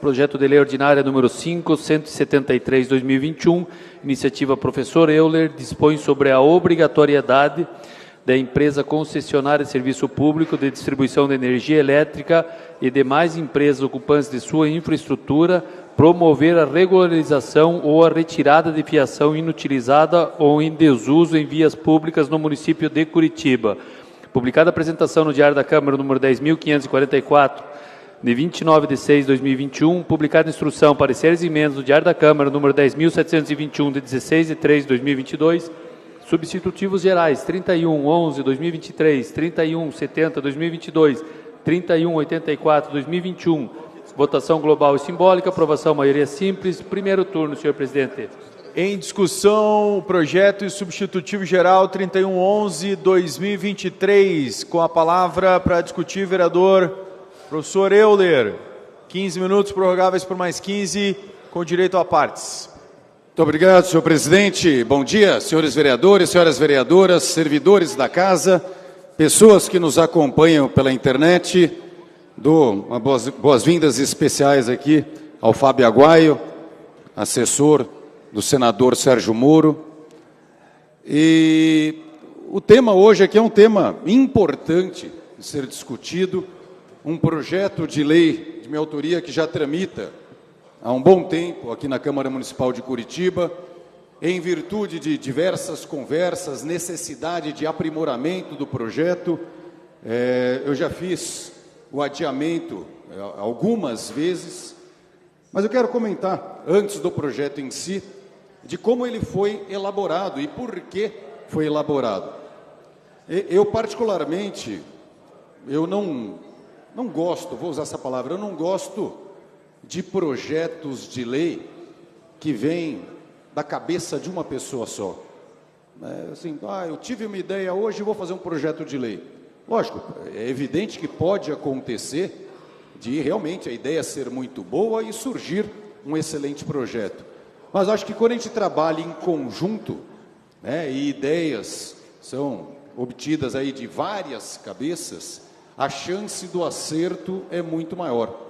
Projeto de Lei Ordinária número 5, 173/2021, iniciativa professor Euler, dispõe sobre a obrigatoriedade da empresa concessionária de serviço público de distribuição de energia elétrica e demais empresas ocupantes de sua infraestrutura promover a regularização ou a retirada de fiação inutilizada ou em desuso em vias públicas no município de Curitiba. Publicada a apresentação no Diário da Câmara, número 10.544, de 29/6/2021, publicada instrução, pareceres e emendas do Diário da Câmara, número 10.721, de 16/3/2022, substitutivos gerais 31/11/2023, 31/70/2022, 31/84/2021, votação global e simbólica, aprovação maioria simples, primeiro turno, senhor presidente. Em discussão, o projeto substitutivo geral 31/11/2023. Com a palavra para discutir, vereador professor Euler. 15 minutos, prorrogáveis por mais 15, com direito a partes. Muito obrigado, senhor presidente. Bom dia, senhores vereadores, senhoras vereadoras, servidores da casa, pessoas que nos acompanham pela internet. Dou boas-vindas especiais aqui ao Fábio Aguaio, assessor do senador Sérgio Moro. E o tema hoje aqui é um tema importante de ser discutido, um projeto de lei de minha autoria que já tramita há um bom tempo aqui na Câmara Municipal de Curitiba, em virtude de diversas conversas, necessidade de aprimoramento do projeto. Eu já fiz o adiamento algumas vezes, mas eu quero comentar, antes do projeto em si, de como ele foi elaborado e por que foi elaborado. Eu, particularmente, eu não gosto, vou usar essa palavra, eu não gosto de projetos de lei que vêm da cabeça de uma pessoa só. Assim, eu tive uma ideia hoje e vou fazer um projeto de lei. Lógico, é evidente que pode acontecer de realmente a ideia ser muito boa e surgir um excelente projeto. Mas acho que quando a gente trabalha em conjunto, e ideias são obtidas aí de várias cabeças, a chance do acerto é muito maior.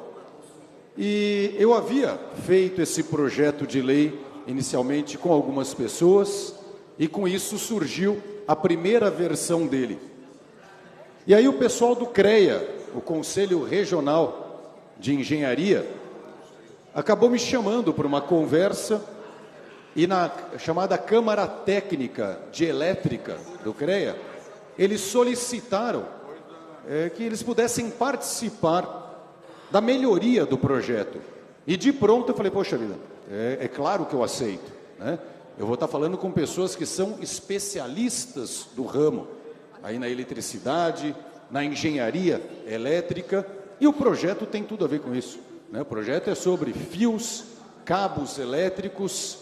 E eu havia feito esse projeto de lei inicialmente com algumas pessoas, e com isso surgiu a primeira versão dele. E aí o pessoal do CREA, o Conselho Regional de Engenharia, acabou me chamando para uma conversa, e na chamada Câmara Técnica de Elétrica do CREA, eles solicitaram que eles pudessem participar da melhoria do projeto. E de pronto eu falei, poxa vida, é claro que eu aceito, né? Eu vou estar falando com pessoas que são especialistas do ramo, aí na eletricidade, na engenharia elétrica, e o projeto tem tudo a ver com isso, né? O projeto é sobre fios, cabos elétricos,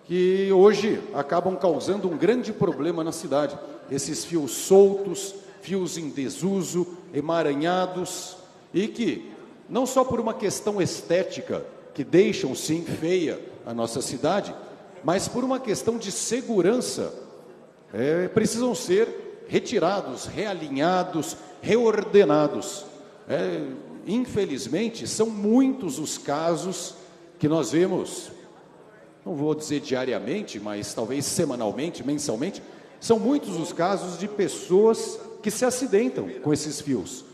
que hoje acabam causando um grande problema na cidade. Esses fios soltos, fios em desuso, emaranhados, e que, não só por uma questão estética, que deixam sim feia a nossa cidade, mas por uma questão de segurança, precisam ser retirados, realinhados, reordenados. Infelizmente, são muitos os casos que nós vemos, não vou dizer diariamente, mas talvez semanalmente, mensalmente, são muitos os casos de pessoas que se acidentam com esses fios.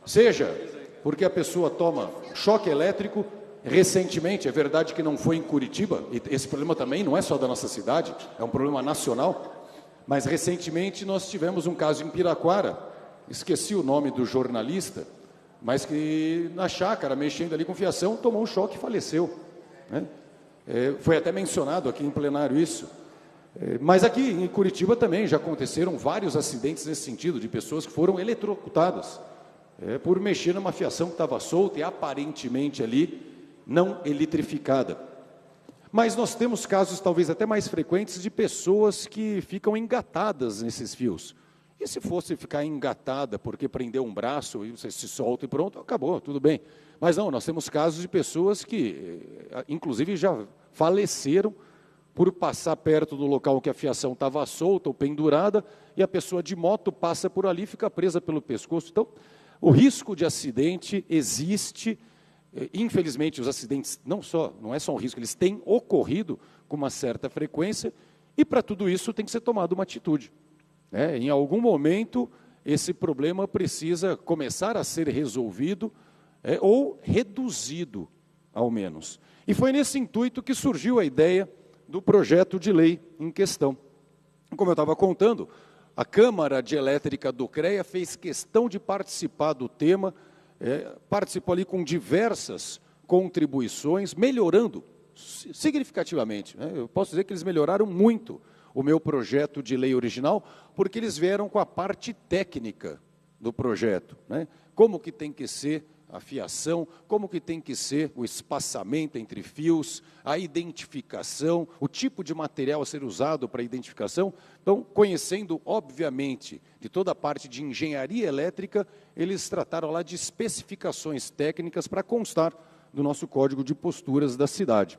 Seja porque a pessoa toma choque elétrico. Recentemente, é verdade que não foi em Curitiba, e esse problema também não é só da nossa cidade, é um problema nacional, mas recentemente nós tivemos um caso em Piraquara, esqueci o nome do jornalista, mas que na chácara, mexendo ali com fiação, tomou um choque e faleceu, né? Foi até mencionado aqui em plenário isso. Mas aqui em Curitiba também já aconteceram vários acidentes nesse sentido, de pessoas que foram eletrocutadas por mexer numa fiação que estava solta e aparentemente ali não eletrificada. Mas nós temos casos talvez até mais frequentes de pessoas que ficam engatadas nesses fios. E se fosse ficar engatada porque prendeu um braço e você se solta e pronto, acabou, tudo bem. Mas não, nós temos casos de pessoas que, inclusive, já faleceram por passar perto do local que a fiação estava solta ou pendurada, e a pessoa de moto passa por ali e fica presa pelo pescoço. Então, o risco de acidente existe, infelizmente, os acidentes não é só um risco, eles têm ocorrido com uma certa frequência, e para tudo isso tem que ser tomada uma atitude. Em algum momento, esse problema precisa começar a ser resolvido ou reduzido, ao menos. E foi nesse intuito que surgiu a ideia do projeto de lei em questão. Como eu estava contando, a Câmara de Elétrica do CREA fez questão de participar do tema, participou ali com diversas contribuições, melhorando significativamente. Eu posso dizer que eles melhoraram muito o meu projeto de lei original, porque eles vieram com a parte técnica do projeto. Como que tem que ser a fiação, como que tem que ser o espaçamento entre fios, a identificação, o tipo de material a ser usado para a identificação. Então, conhecendo, obviamente, de toda a parte de engenharia elétrica, eles trataram lá de especificações técnicas para constar do nosso Código de Posturas da cidade.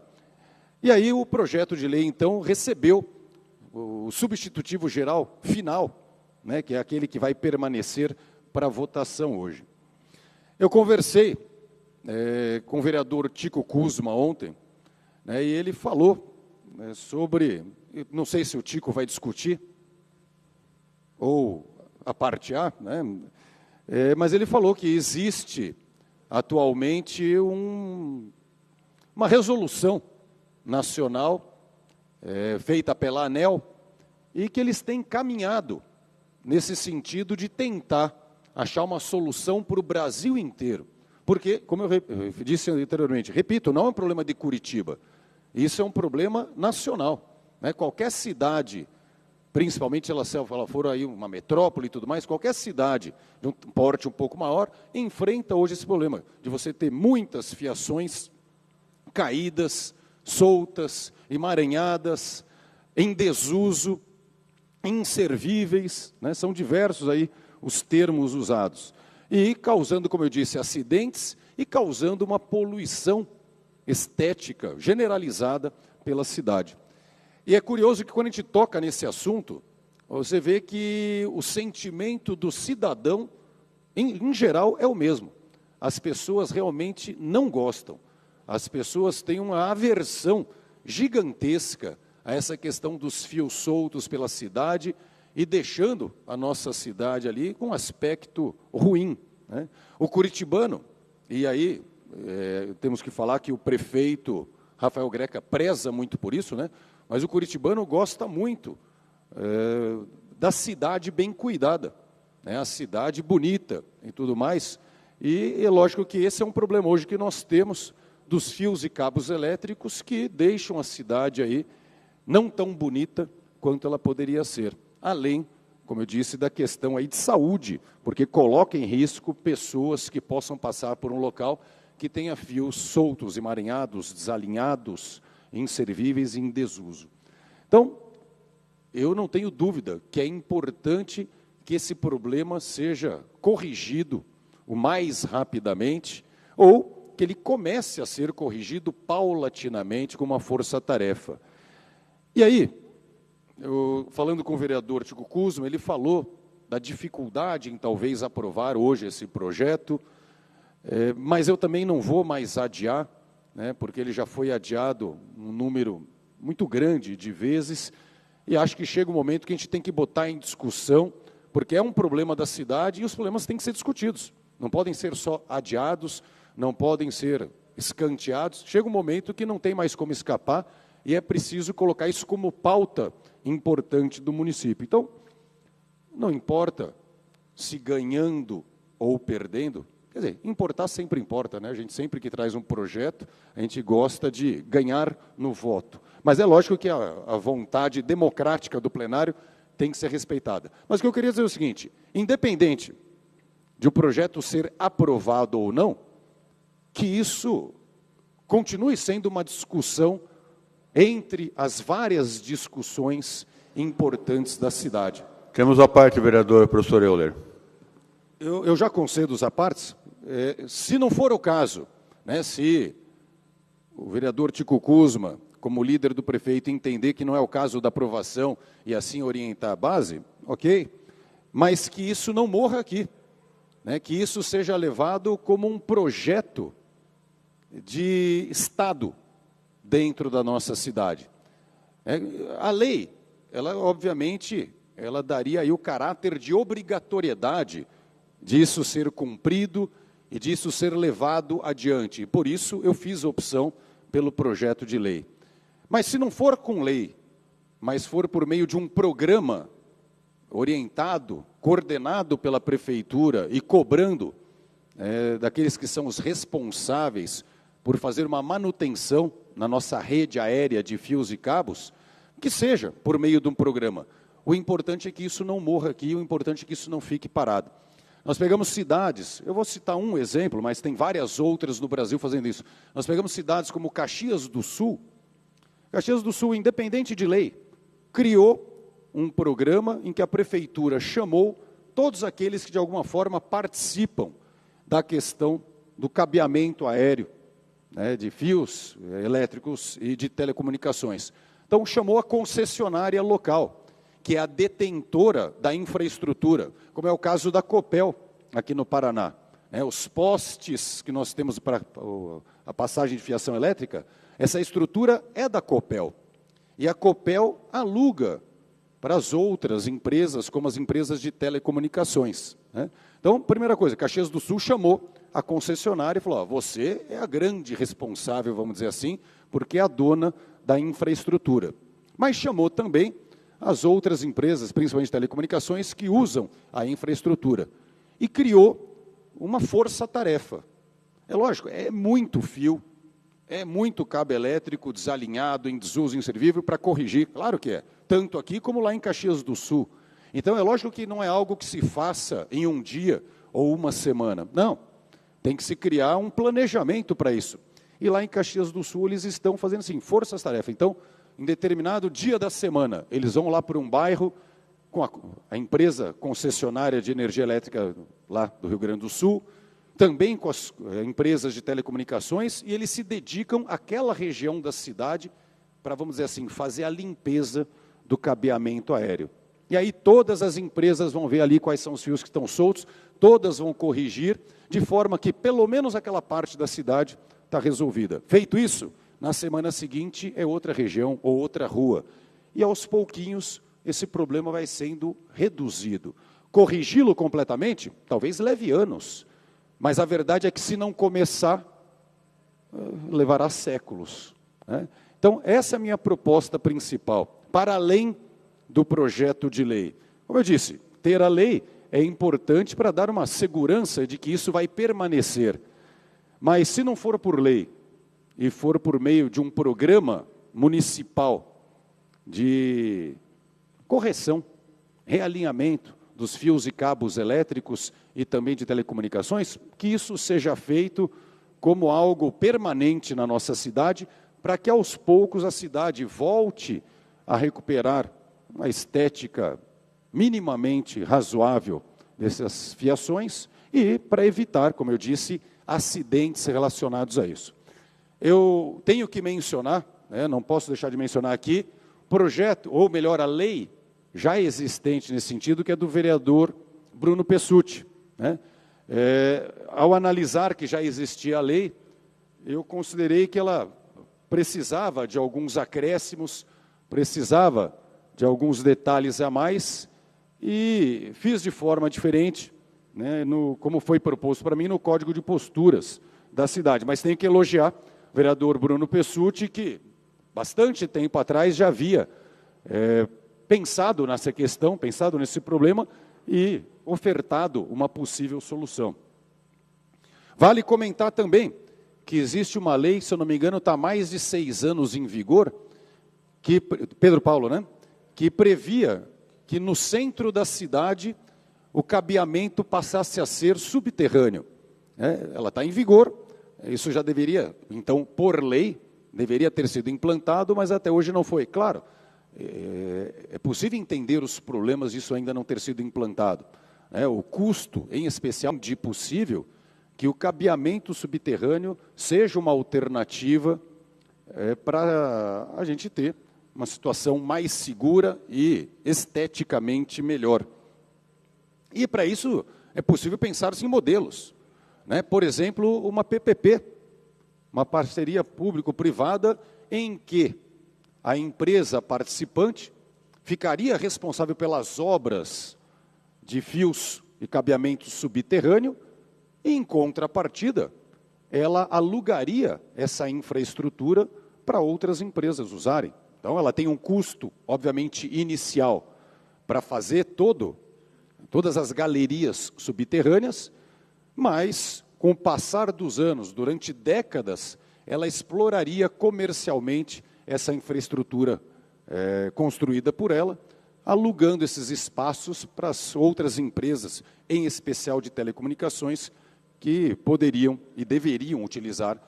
E aí o projeto de lei, então, recebeu o substitutivo geral final, que é aquele que vai permanecer para votação hoje. Eu conversei com o vereador Tico Kuzma ontem, e ele falou sobre, não sei se o Tico vai discutir, ou a parte A, mas ele falou que existe atualmente uma resolução nacional feita pela ANEEL, e que eles têm caminhado nesse sentido de tentar achar uma solução para o Brasil inteiro. Porque, como eu disse anteriormente, repito, não é um problema de Curitiba, isso é um problema nacional. Qualquer cidade, principalmente se ela for aí uma metrópole e tudo mais, qualquer cidade de um porte um pouco maior, enfrenta hoje esse problema de você ter muitas fiações caídas, soltas, emaranhadas, em desuso, inservíveis, são diversos aí os termos usados, e causando, como eu disse, acidentes e causando uma poluição estética generalizada pela cidade. E é curioso que quando a gente toca nesse assunto, você vê que o sentimento do cidadão, em geral, é o mesmo. As pessoas realmente não gostam, as pessoas têm uma aversão gigantesca a essa questão dos fios soltos pela cidade, e deixando a nossa cidade ali com um aspecto ruim. O curitibano, e aí temos que falar que o prefeito Rafael Greca preza muito por isso, mas o curitibano gosta muito da cidade bem cuidada, a cidade bonita e tudo mais, e é lógico que esse é um problema hoje que nós temos dos fios e cabos elétricos que deixam a cidade aí não tão bonita quanto ela poderia ser. Além, como eu disse, da questão aí de saúde, porque coloca em risco pessoas que possam passar por um local que tenha fios soltos, emaranhados, desalinhados, inservíveis e em desuso. Então, eu não tenho dúvida que é importante que esse problema seja corrigido o mais rapidamente, ou que ele comece a ser corrigido paulatinamente com uma força-tarefa. E aí, falando com o vereador Tico Kuzma, ele falou da dificuldade em talvez aprovar hoje esse projeto, mas eu também não vou mais adiar, porque ele já foi adiado um número muito grande de vezes, e acho que chega um momento que a gente tem que botar em discussão, porque é um problema da cidade e os problemas têm que ser discutidos, não podem ser só adiados, não podem ser escanteados, chega um momento que não tem mais como escapar, e é preciso colocar isso como pauta importante do município. Então, não importa se ganhando ou perdendo, quer dizer, importar sempre importa, A gente sempre que traz um projeto, a gente gosta de ganhar no voto. Mas é lógico que a vontade democrática do plenário tem que ser respeitada. Mas o que eu queria dizer é o seguinte, independente de o projeto ser aprovado ou não, que isso continue sendo uma discussão entre as várias discussões importantes da cidade. Temos a parte, vereador professor Euler. Eu já concedo as partes. Se não for o caso, se o vereador Tico Kuzma, como líder do prefeito, entender que não é o caso da aprovação e assim orientar a base, ok, mas que isso não morra aqui, que isso seja levado como um projeto de Estado dentro da nossa cidade. A lei, ela obviamente, ela daria aí o caráter de obrigatoriedade disso ser cumprido e disso ser levado adiante. E por isso eu fiz a opção pelo projeto de lei. Mas se não for com lei, mas for por meio de um programa orientado, coordenado pela prefeitura e cobrando daqueles que são os responsáveis por fazer uma manutenção na nossa rede aérea de fios e cabos, que seja por meio de um programa. O importante é que isso não morra aqui, o importante é que isso não fique parado. Nós pegamos cidades, eu vou citar um exemplo, mas tem várias outras no Brasil fazendo isso. Nós pegamos cidades como Caxias do Sul. Caxias do Sul, independente de lei, criou um programa em que a prefeitura chamou todos aqueles que de alguma forma participam da questão do cabeamento aéreo, de fios elétricos e de telecomunicações. Então chamou a concessionária local, que é a detentora da infraestrutura, como é o caso da Copel, aqui no Paraná. Os postes que nós temos para a passagem de fiação elétrica, essa estrutura é da Copel. E a Copel aluga para as outras empresas, como as empresas de telecomunicações. Então, primeira coisa, Caxias do Sul chamou a concessionária e falou, você é a grande responsável, vamos dizer assim, porque é a dona da infraestrutura. Mas chamou também as outras empresas, principalmente de telecomunicações, que usam a infraestrutura. E criou uma força-tarefa. É lógico, é muito fio, é muito cabo elétrico desalinhado, em desuso inservível, para corrigir, claro que é, tanto aqui como lá em Caxias do Sul. Então, é lógico que não é algo que se faça em um dia ou uma semana. Não, tem que se criar um planejamento para isso. E lá em Caxias do Sul, eles estão fazendo assim, forças-tarefa. Então, em determinado dia da semana, eles vão lá para um bairro com a empresa concessionária de energia elétrica lá do Rio Grande do Sul, também com as empresas de telecomunicações, e eles se dedicam àquela região da cidade para, vamos dizer assim, fazer a limpeza do cabeamento aéreo. E aí todas as empresas vão ver ali quais são os fios que estão soltos, todas vão corrigir, de forma que pelo menos aquela parte da cidade está resolvida. Feito isso, na semana seguinte é outra região ou outra rua. E aos pouquinhos esse problema vai sendo reduzido. Corrigi-lo completamente, talvez leve anos, mas a verdade é que se não começar, levará séculos. Então, essa é a minha proposta principal, para além do projeto de lei. Como eu disse, ter a lei é importante para dar uma segurança de que isso vai permanecer. Mas se não for por lei, e for por meio de um programa municipal de correção, realinhamento dos fios e cabos elétricos e também de telecomunicações, que isso seja feito como algo permanente na nossa cidade, para que aos poucos a cidade volte a recuperar uma estética minimamente razoável dessas fiações e para evitar, como eu disse, acidentes relacionados a isso. Eu tenho que mencionar, não posso deixar de mencionar aqui, projeto, ou melhor, a lei já existente nesse sentido, que é do vereador Bruno Pessutti. Ao analisar que já existia a lei, eu considerei que ela precisava de alguns acréscimos, precisava de alguns detalhes a mais, e fiz de forma diferente, como foi proposto para mim no Código de Posturas da cidade. Mas tenho que elogiar o vereador Bruno Pessutti, que bastante tempo atrás já havia pensado nessa questão, pensado nesse problema e ofertado uma possível solução. Vale comentar também que existe uma lei, se eu não me engano, está há mais de 6 anos em vigor, que, Pedro Paulo, que previa que no centro da cidade o cabeamento passasse a ser subterrâneo. Ela está em vigor, isso já deveria, então, por lei, deveria ter sido implantado, mas até hoje não foi. Claro, é possível entender os problemas disso ainda não ter sido implantado. O custo, em especial, de possível que o cabeamento subterrâneo seja uma alternativa para a gente ter uma situação mais segura e esteticamente melhor. E para isso é possível pensar em modelos. Por exemplo, uma PPP, uma parceria público-privada em que a empresa participante ficaria responsável pelas obras de fios e cabeamento subterrâneo e, em contrapartida, ela alugaria essa infraestrutura para outras empresas usarem. Então, ela tem um custo, obviamente, inicial para fazer todas as galerias subterrâneas, mas, com o passar dos anos, durante décadas, ela exploraria comercialmente essa infraestrutura construída por ela, alugando esses espaços para as outras empresas, em especial de telecomunicações, que poderiam e deveriam utilizar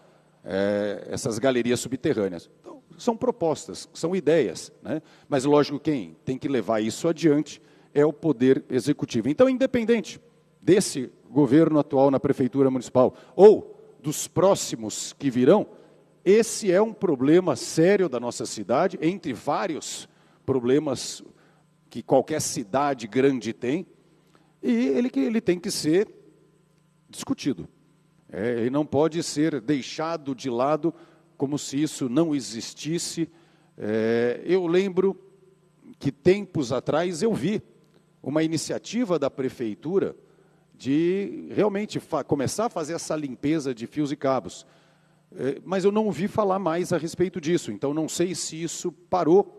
essas galerias subterrâneas. Então, são propostas, são ideias, né? Mas, lógico, quem tem que levar isso adiante é o Poder Executivo. Então, independente desse governo atual na Prefeitura Municipal ou dos próximos que virão, esse é um problema sério da nossa cidade, entre vários problemas que qualquer cidade grande tem, e ele tem que ser discutido. Ele não pode ser deixado de lado como se isso não existisse. Eu lembro que tempos atrás eu vi uma iniciativa da Prefeitura de realmente começar a fazer essa limpeza de fios e cabos. Mas eu não ouvi falar mais a respeito disso, então não sei se isso parou,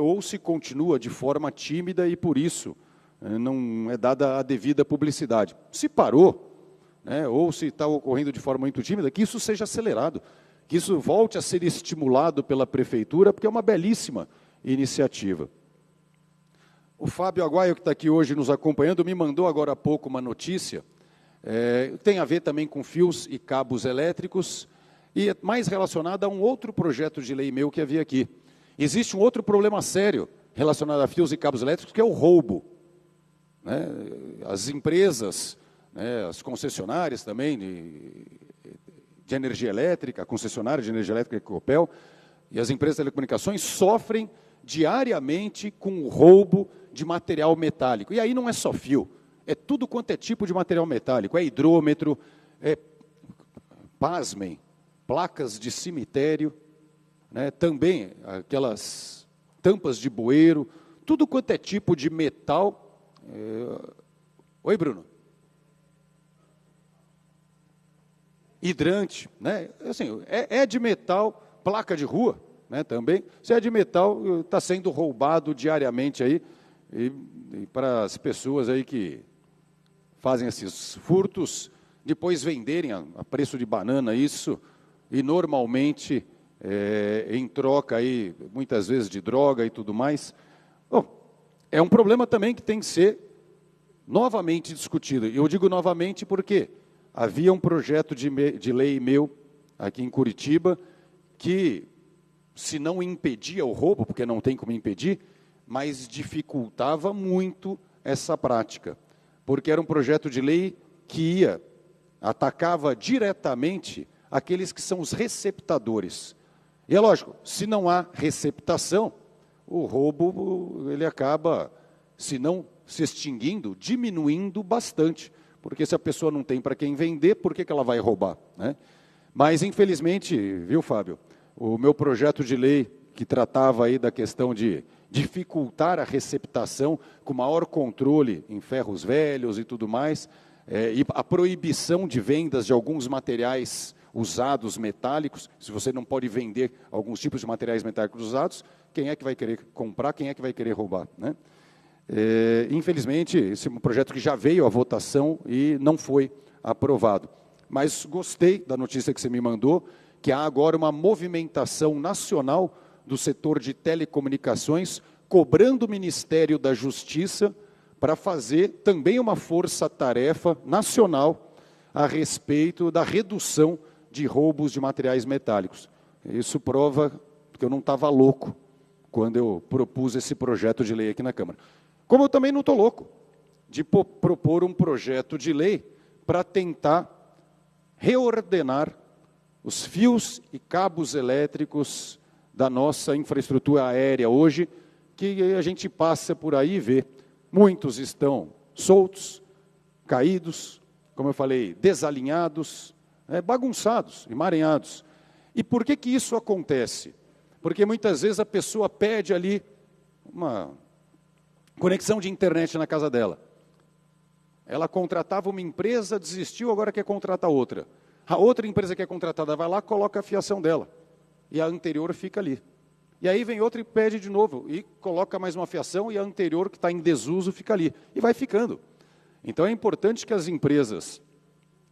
ou se continua de forma tímida e por isso não é dada a devida publicidade. Se parou, ou se está ocorrendo de forma muito tímida, que isso seja acelerado, que isso volte a ser estimulado pela Prefeitura, porque é uma belíssima iniciativa. O Fábio Aguaio, que está aqui hoje nos acompanhando, me mandou agora há pouco uma notícia, tem a ver também com fios e cabos elétricos, e é mais relacionada a um outro projeto de lei meu que havia aqui. Existe um outro problema sério relacionado a fios e cabos elétricos, que é o roubo. As empresas, as concessionárias também de energia elétrica, a concessionária de energia elétrica, Copel, e as empresas de telecomunicações sofrem diariamente com o roubo de material metálico. E aí não é só fio, é tudo quanto é tipo de material metálico, é hidrômetro, pasmem, placas de cemitério, também aquelas tampas de bueiro, tudo quanto é tipo de metal. Oi, Bruno. Hidrante, assim, é de metal, placa de rua, também. Se é de metal, está sendo roubado diariamente aí, e para as pessoas aí que fazem esses furtos, depois venderem a preço de banana isso, e normalmente em troca aí, muitas vezes de droga e tudo mais. Bom, é um problema também que tem que ser novamente discutido. E eu digo novamente porque havia um projeto de lei meu aqui em Curitiba que, se não impedia o roubo, porque não tem como impedir, mas dificultava muito essa prática. Porque era um projeto de lei que atacava diretamente aqueles que são os receptadores. E é lógico, se não há receptação, o roubo ele acaba, se não se extinguindo, diminuindo bastante. Porque se a pessoa não tem para quem vender, por que ela vai roubar? Mas, infelizmente, viu, Fábio, o meu projeto de lei que tratava aí da questão de dificultar a receptação com maior controle em ferros velhos e tudo mais, e a proibição de vendas de alguns materiais usados metálicos, se você não pode vender alguns tipos de materiais metálicos usados, quem é que vai querer comprar, quem é que vai querer roubar, infelizmente, esse é um projeto que já veio à votação e não foi aprovado. Mas gostei da notícia que você me mandou, que há agora uma movimentação nacional do setor de telecomunicações, cobrando o Ministério da Justiça para fazer também uma força-tarefa nacional a respeito da redução de roubos de materiais metálicos. Isso prova que eu não estava louco quando eu propus esse projeto de lei aqui na Câmara. Como eu também não estou louco de propor um projeto de lei para tentar reordenar os fios e cabos elétricos da nossa infraestrutura aérea hoje, que a gente passa por aí e vê. Muitos estão soltos, caídos, como eu falei, desalinhados, bagunçados, emaranhados. E por que isso acontece? Porque muitas vezes a pessoa pede ali uma conexão de internet na casa dela. Ela contratava uma empresa, desistiu, agora quer contratar outra. A outra empresa que é contratada vai lá, coloca a fiação dela. E a anterior fica ali. E aí vem outra e pede de novo, e coloca mais uma fiação, e a anterior, que está em desuso, fica ali. E vai ficando. Então é importante que as empresas,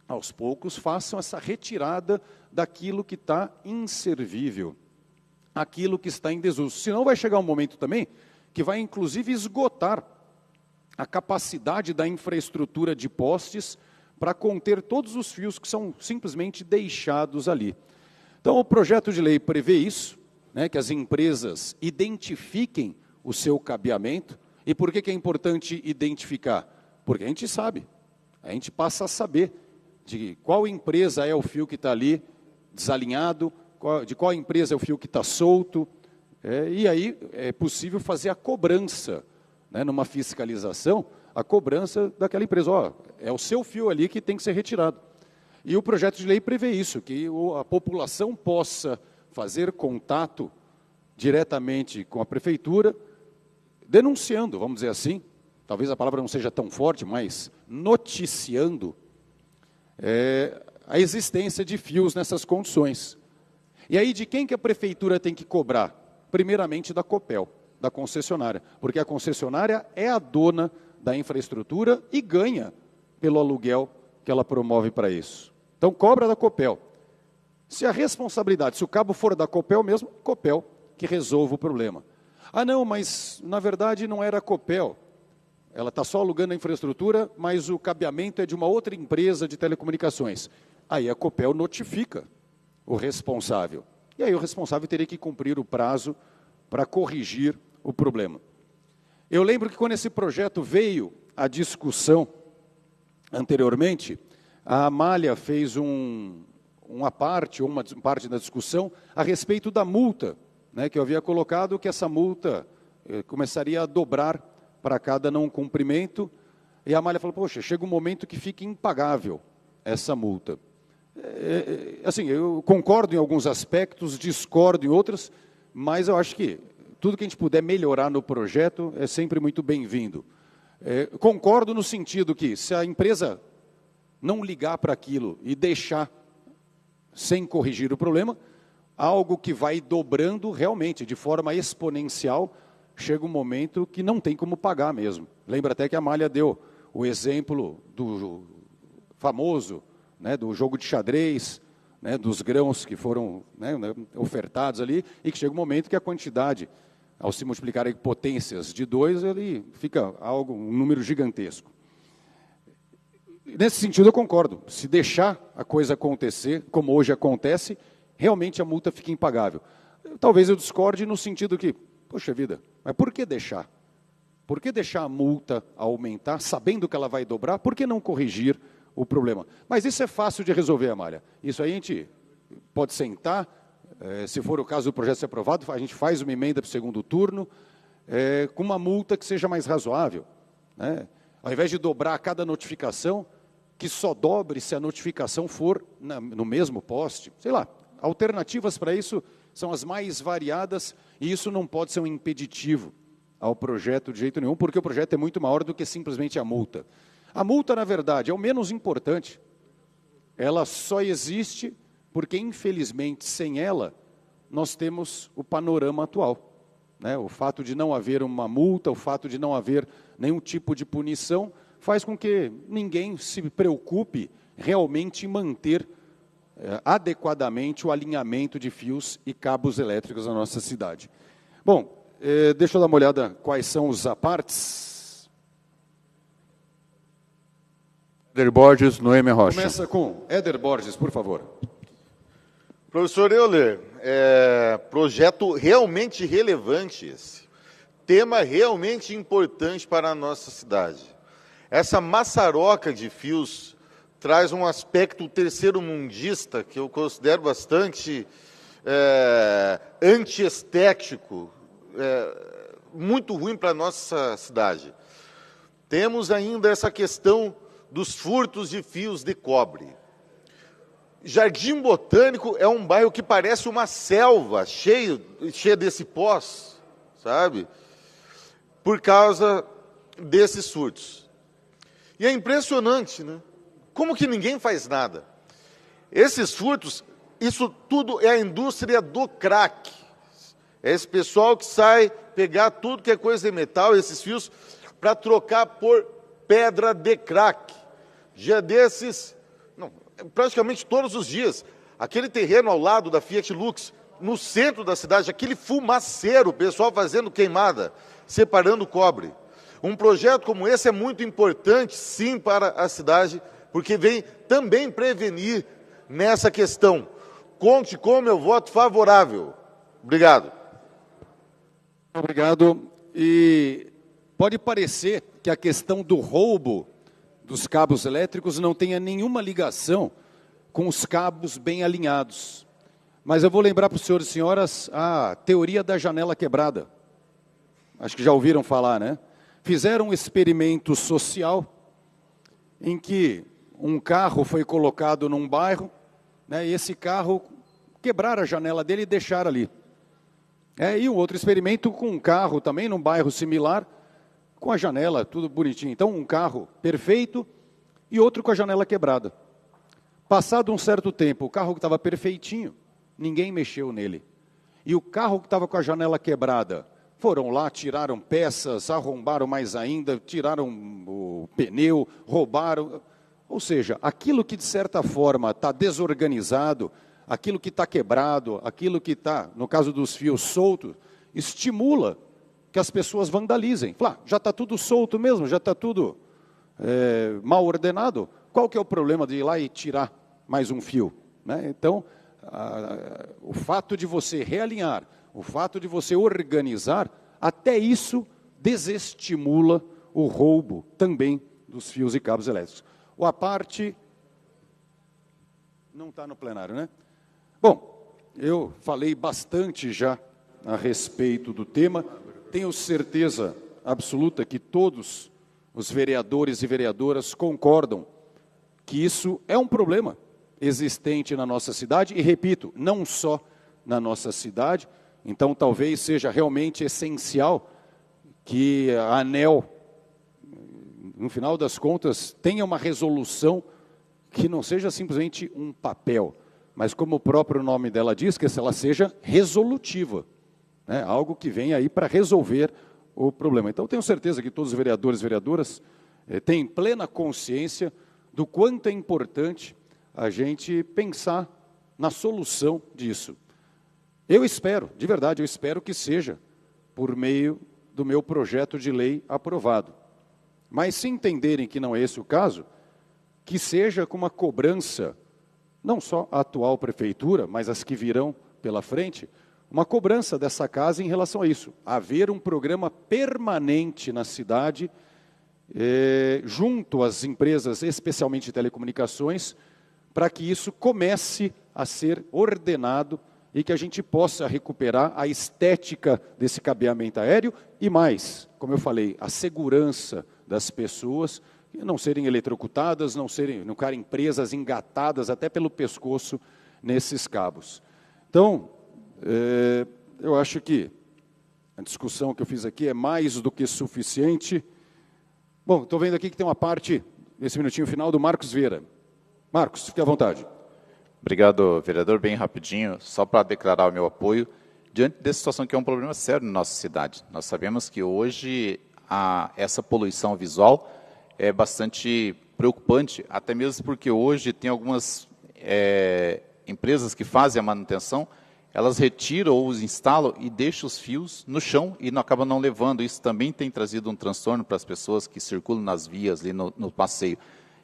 aos poucos, façam essa retirada daquilo que está inservível, aquilo que está em desuso. Senão vai chegar um momento também que vai, inclusive, esgotar a capacidade da infraestrutura de postes para conter todos os fios que são simplesmente deixados ali. Então, o projeto de lei prevê isso, que as empresas identifiquem o seu cabeamento. E por que é importante identificar? Porque a gente sabe, a gente passa a saber de qual empresa é o fio que está ali desalinhado, de qual empresa é o fio que está solto, e aí é possível fazer a cobrança, numa fiscalização, a cobrança daquela empresa. É o seu fio ali que tem que ser retirado. E o projeto de lei prevê isso, que a população possa fazer contato diretamente com a prefeitura, denunciando, vamos dizer assim, talvez a palavra não seja tão forte, mas noticiando a existência de fios nessas condições. E aí, de quem que a prefeitura tem que cobrar? Primeiramente da Copel, da concessionária, porque a concessionária é a dona da infraestrutura e ganha pelo aluguel que ela promove para isso. Então, cobra da Copel. Se a responsabilidade, se o cabo for da Copel mesmo, Copel que resolva o problema. Ah, não, mas na verdade não era a Copel. Ela está só alugando a infraestrutura, mas o cabeamento é de uma outra empresa de telecomunicações. Aí a Copel notifica o responsável. E aí o responsável teria que cumprir o prazo para corrigir o problema. Eu lembro que quando esse projeto veio à discussão anteriormente, a Amália fez uma parte da discussão a respeito da multa, que eu havia colocado, que essa multa começaria a dobrar para cada não cumprimento, e a Amália falou, poxa, chega um momento que fica impagável essa multa. Assim, eu concordo em alguns aspectos, discordo em outros, mas eu acho que tudo que a gente puder melhorar no projeto é sempre muito bem-vindo. Concordo no sentido que, se a empresa não ligar para aquilo e deixar sem corrigir o problema, algo que vai dobrando realmente, de forma exponencial, chega um momento que não tem como pagar mesmo. Lembra até que a Amália deu o exemplo do famoso, do jogo de xadrez, dos grãos que foram ofertados ali, e que chega um momento que a quantidade, ao se multiplicarem potências de 2, ele fica um número gigantesco. Nesse sentido, eu concordo. Se deixar a coisa acontecer, como hoje acontece, realmente a multa fica impagável. Talvez eu discorde no sentido que, poxa vida, mas por que deixar? Por que deixar a multa aumentar, sabendo que ela vai dobrar? Por que não corrigir o problema? Mas isso é fácil de resolver, Amália. Isso aí a gente pode sentar, se for o caso do projeto ser aprovado, a gente faz uma emenda para o segundo turno, com uma multa que seja mais razoável. Ao invés de dobrar a cada notificação, que só dobre se a notificação for no mesmo poste. Sei lá, alternativas para isso são as mais variadas, e isso não pode ser um impeditivo ao projeto de jeito nenhum, porque o projeto é muito maior do que simplesmente a multa. A multa, na verdade, é o menos importante. Ela só existe porque, infelizmente, sem ela, nós temos o panorama atual. O fato de não haver uma multa, o fato de não haver nenhum tipo de punição, faz com que ninguém se preocupe realmente em manter adequadamente o alinhamento de fios e cabos elétricos na nossa cidade. Bom, deixa eu dar uma olhada quais são os apartes. Éder Borges, Noêmia Rocha. Começa com Éder Borges, por favor. Professor Euler, projeto realmente relevante esse. Tema realmente importante para a nossa cidade. Essa maçaroca de fios traz um aspecto terceiro-mundista que eu considero bastante antiestético, muito ruim para a nossa cidade. Temos ainda essa questão dos furtos de fios de cobre. Jardim Botânico é um bairro que parece uma selva, cheia desse pós, sabe? Por causa desses surtos. E é impressionante, né? Como que ninguém faz nada? Esses furtos, isso tudo é a indústria do crack. É esse pessoal que sai pegar tudo que é coisa de metal, esses fios, para trocar por pedra de crack. Dia desses, não, praticamente todos os dias, aquele terreno ao lado da Fiat Lux, no centro da cidade, aquele fumaceiro, o pessoal fazendo queimada, separando cobre. Um projeto como esse é muito importante, sim, para a cidade, porque vem também prevenir nessa questão. Conte com o meu voto favorável. Obrigado. Obrigado. E pode parecer que a questão do roubo dos cabos elétricos não tenha nenhuma ligação com os cabos bem alinhados. Mas eu vou lembrar para os senhores e senhoras a teoria da janela quebrada. Acho que já ouviram falar, né? Fizeram um experimento social em que um carro foi colocado num bairro, né, e esse carro quebraram a janela dele e deixaram ali. E um outro experimento com um carro também num bairro similar, com a janela tudo bonitinho. Então, um carro perfeito e outro com a janela quebrada. Passado um certo tempo, o carro que estava perfeitinho, ninguém mexeu nele. E o carro que estava com a janela quebrada, foram lá, tiraram peças, arrombaram mais ainda, tiraram o pneu, roubaram. Ou seja, aquilo que de certa forma está desorganizado, aquilo que está quebrado, aquilo que está, no caso dos fios soltos, estimula que as pessoas vandalizem. Fala, já está tudo solto mesmo, já está tudo mal ordenado. Qual que é o problema de ir lá e tirar mais um fio? Né? Então, o fato de você realinhar, o fato de você organizar, até isso desestimula o roubo também dos fios e cabos elétricos. O à parte não está no plenário, né? Bom, eu falei bastante já a respeito do tema. Tenho certeza absoluta que todos os vereadores e vereadoras concordam que isso é um problema existente na nossa cidade, e repito, não só na nossa cidade. Então, talvez seja realmente essencial que a ANEEL, no final das contas, tenha uma resolução que não seja simplesmente um papel, mas como o próprio nome dela diz, que ela seja resolutiva, né? Algo que venha aí para resolver o problema. Então, tenho certeza que todos os vereadores e vereadoras têm plena consciência do quanto é importante a gente pensar na solução disso. Eu espero, de verdade, eu espero que seja por meio do meu projeto de lei aprovado. Mas se entenderem que não é esse o caso, que seja com uma cobrança, não só a atual prefeitura, mas as que virão pela frente, uma cobrança dessa casa em relação a isso. Haver um programa permanente na cidade, junto às empresas, especialmente de telecomunicações, para que isso comece a ser ordenado e que a gente possa recuperar a estética desse cabeamento aéreo e mais, como eu falei, a segurança das pessoas, não serem eletrocutadas, não ficarem presas, engatadas até pelo pescoço nesses cabos. Então, eu acho que a discussão que eu fiz aqui é mais do que suficiente. Bom, estou vendo aqui que tem uma parte, nesse minutinho final, do Marcos Vieira. Marcos, fique à vontade. Obrigado, vereador. Bem rapidinho, só para declarar o meu apoio, diante dessa situação que é um problema sério na nossa cidade. Nós sabemos que hoje essa poluição visual é bastante preocupante, até mesmo porque hoje tem algumas empresas que fazem a manutenção, elas retiram ou os instalam e deixam os fios no chão e acabam não levando. Isso também tem trazido um transtorno para as pessoas que circulam nas vias, ali no passeio.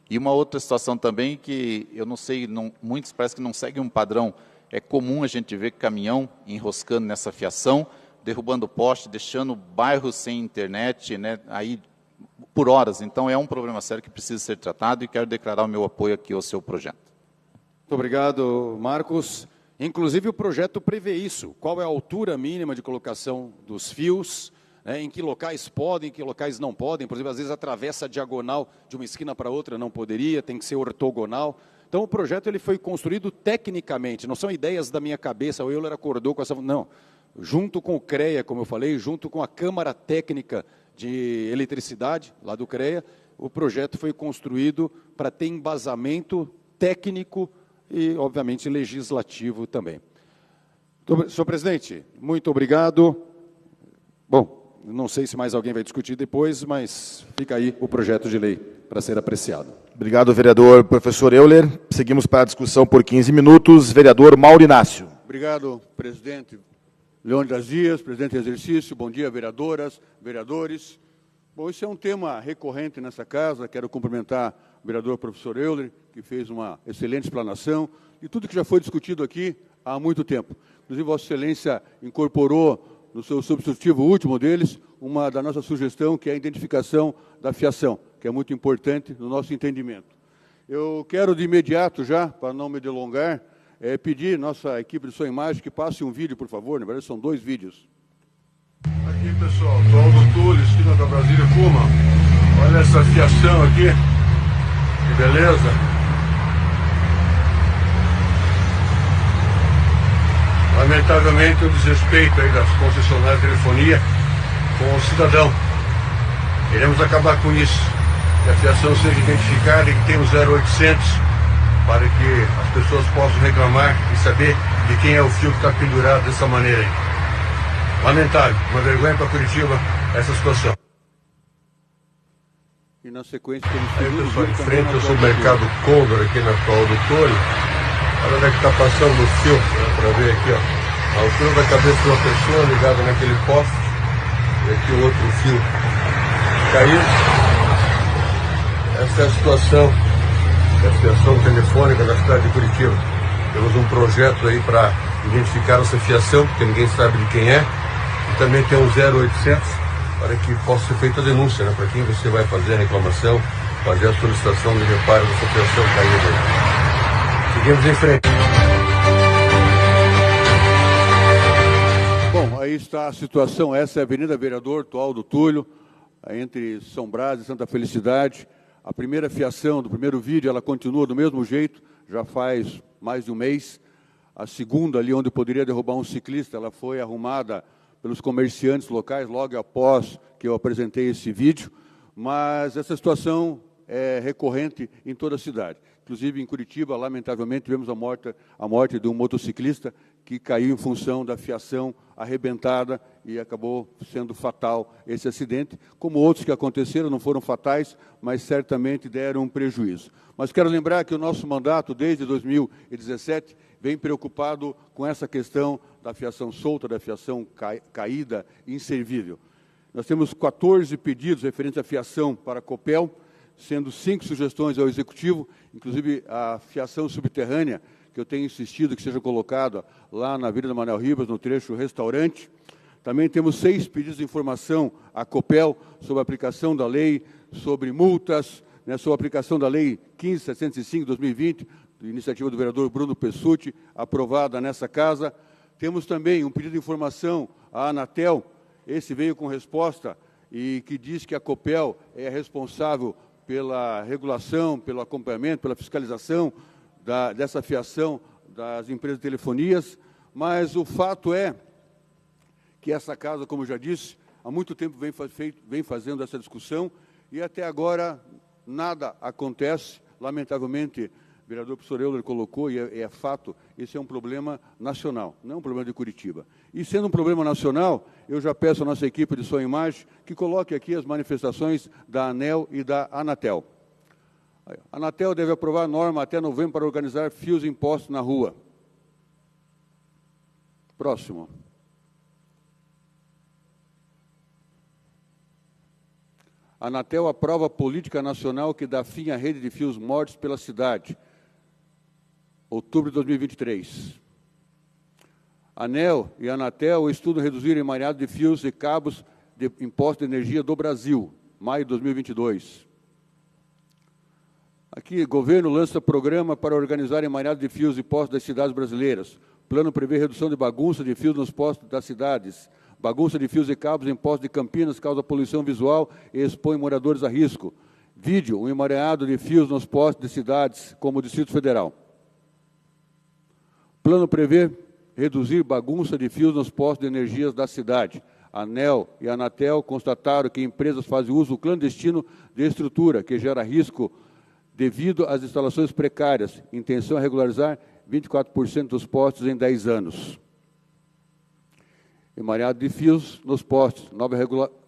E uma outra situação também que, eu não sei, muitos parece que não seguem um padrão. É comum a gente ver caminhão enroscando nessa fiação, derrubando poste, deixando bairros sem internet, né, aí por horas. Então, é um problema sério que precisa ser tratado e quero declarar o meu apoio aqui ao seu projeto. Muito obrigado, Marcos. Inclusive, o projeto prevê isso. Qual é a altura mínima de colocação dos fios, em que locais podem, em que locais não podem. Por exemplo, às vezes atravessa a diagonal de uma esquina para outra, não poderia, tem que ser ortogonal. Então, Então, o projeto ele foi construído tecnicamente, não são ideias da minha cabeça, o Euler acordou com essa... Não, junto com o CREA, como eu falei, junto com a Câmara Técnica de Eletricidade, lá do CREA, o projeto foi construído para ter embasamento técnico e, obviamente, legislativo também. Senhor presidente, muito obrigado. Bom, não sei se mais alguém vai discutir depois, mas fica aí o projeto de lei para ser apreciado. Obrigado, vereador professor Euler. Seguimos para a discussão por 15 minutos. Vereador Mauro Inácio. Obrigado, presidente Leônidas Dias, presidente em exercício. Bom dia, vereadoras, vereadores. Bom, esse é um tema recorrente nessa casa. Quero cumprimentar o vereador professor Euler, que fez uma excelente explanação de tudo que já foi discutido aqui há muito tempo. Inclusive, Vossa Excelência incorporou no seu substitutivo último deles uma da nossa sugestão, que é a identificação da fiação, que é muito importante no nosso entendimento. Eu quero de imediato já, para não me delongar, pedir nossa equipe de som e imagem que passe um vídeo, por favor. Na verdade, são 2 vídeos. Aqui, pessoal, Tol do Túlio, esquina da Brasília Puma. Olha essa fiação aqui, que beleza. Lamentavelmente, o desrespeito aí das concessionárias de telefonia com o cidadão. Queremos acabar com isso, que a fiação seja identificada e que tenha o 0800 para que as pessoas possam reclamar e saber de quem é o fio que está pendurado dessa maneira aí. Lamentável, uma vergonha para Curitiba essa situação. E na sequência temos aí, pessoal, em frente ao supermercado Condor aqui na Tol do Túlio. Olha onde é que está passando o fio, para ver aqui, ó. A altura da cabeça de uma pessoa ligada naquele poste. E aqui o outro fio caiu. Essa é a situação da fiação telefônica da cidade de Curitiba. Temos um projeto aí para identificar essa fiação, porque ninguém sabe de quem é. E também tem um 0800 para que possa ser feita a denúncia, né? Para quem você vai fazer a reclamação, fazer a solicitação de reparo dessa fiação caída aí. Seguimos em frente. Bom, aí está a situação. Essa é a Avenida Vereador Toal do Túlio, entre São Brás e Santa Felicidade. A primeira fiação do primeiro vídeo, ela continua do mesmo jeito, já faz mais de um mês. A segunda, ali onde poderia derrubar um ciclista, ela foi arrumada pelos comerciantes locais logo após que eu apresentei esse vídeo. Mas essa situação é recorrente em toda a cidade. Inclusive, em Curitiba, lamentavelmente, tivemos a morte de um motociclista que caiu em função da fiação arrebentada e acabou sendo fatal esse acidente, como outros que aconteceram, não foram fatais, mas certamente deram um prejuízo. Mas quero lembrar que o nosso mandato, desde 2017, vem preocupado com essa questão da fiação solta, da fiação caída e inservível. Nós temos 14 pedidos referentes à fiação para a Copel, sendo 5 sugestões ao Executivo, inclusive a fiação subterrânea, que eu tenho insistido que seja colocada lá na Avenida Manuel Ribas, no trecho restaurante. Também temos 6 pedidos de informação à Copel sobre a aplicação da lei, sobre multas, né, sobre a aplicação da lei 15.705/2020, iniciativa do vereador Bruno Pessutti, aprovada nessa casa. Temos também um pedido de informação à Anatel, esse veio com resposta, e que diz que a Copel é responsável pela regulação, pelo acompanhamento, pela fiscalização dessa fiação das empresas de telefonias, mas o fato é que essa casa, como eu já disse, há muito tempo vem fazendo essa discussão e até agora nada acontece. Lamentavelmente, o vereador professor Euler colocou, e é fato, esse é um problema nacional, não é um problema de Curitiba. E sendo um problema nacional, eu já peço à nossa equipe de som e imagem que coloque aqui as manifestações da ANEEL e da Anatel. A Anatel deve aprovar a norma até novembro para organizar fios impostos na rua. Próximo. A Anatel aprova a política nacional que dá fim à rede de fios mortos pela cidade. Outubro de 2023. A ANEEL e a Anatel estudam reduzir o emaranhado de fios e cabos de imposto de energia do Brasil, maio de 2022. Aqui, governo lança programa para organizar emaranhado de fios e postos das cidades brasileiras. Plano prevê redução de bagunça de fios nos postos das cidades. Bagunça de fios e cabos em postos de Campinas causa poluição visual e expõe moradores a risco. Vídeo, um emaranhado de fios nos postes de cidades como o Distrito Federal. Plano prevê reduzir bagunça de fios nos postos de energias da cidade. A ANEEL e a Anatel constataram que empresas fazem uso clandestino de estrutura, que gera risco devido às instalações precárias. Intenção é regularizar 24% dos postes em 10 anos. Emaranhado de fios nos postes.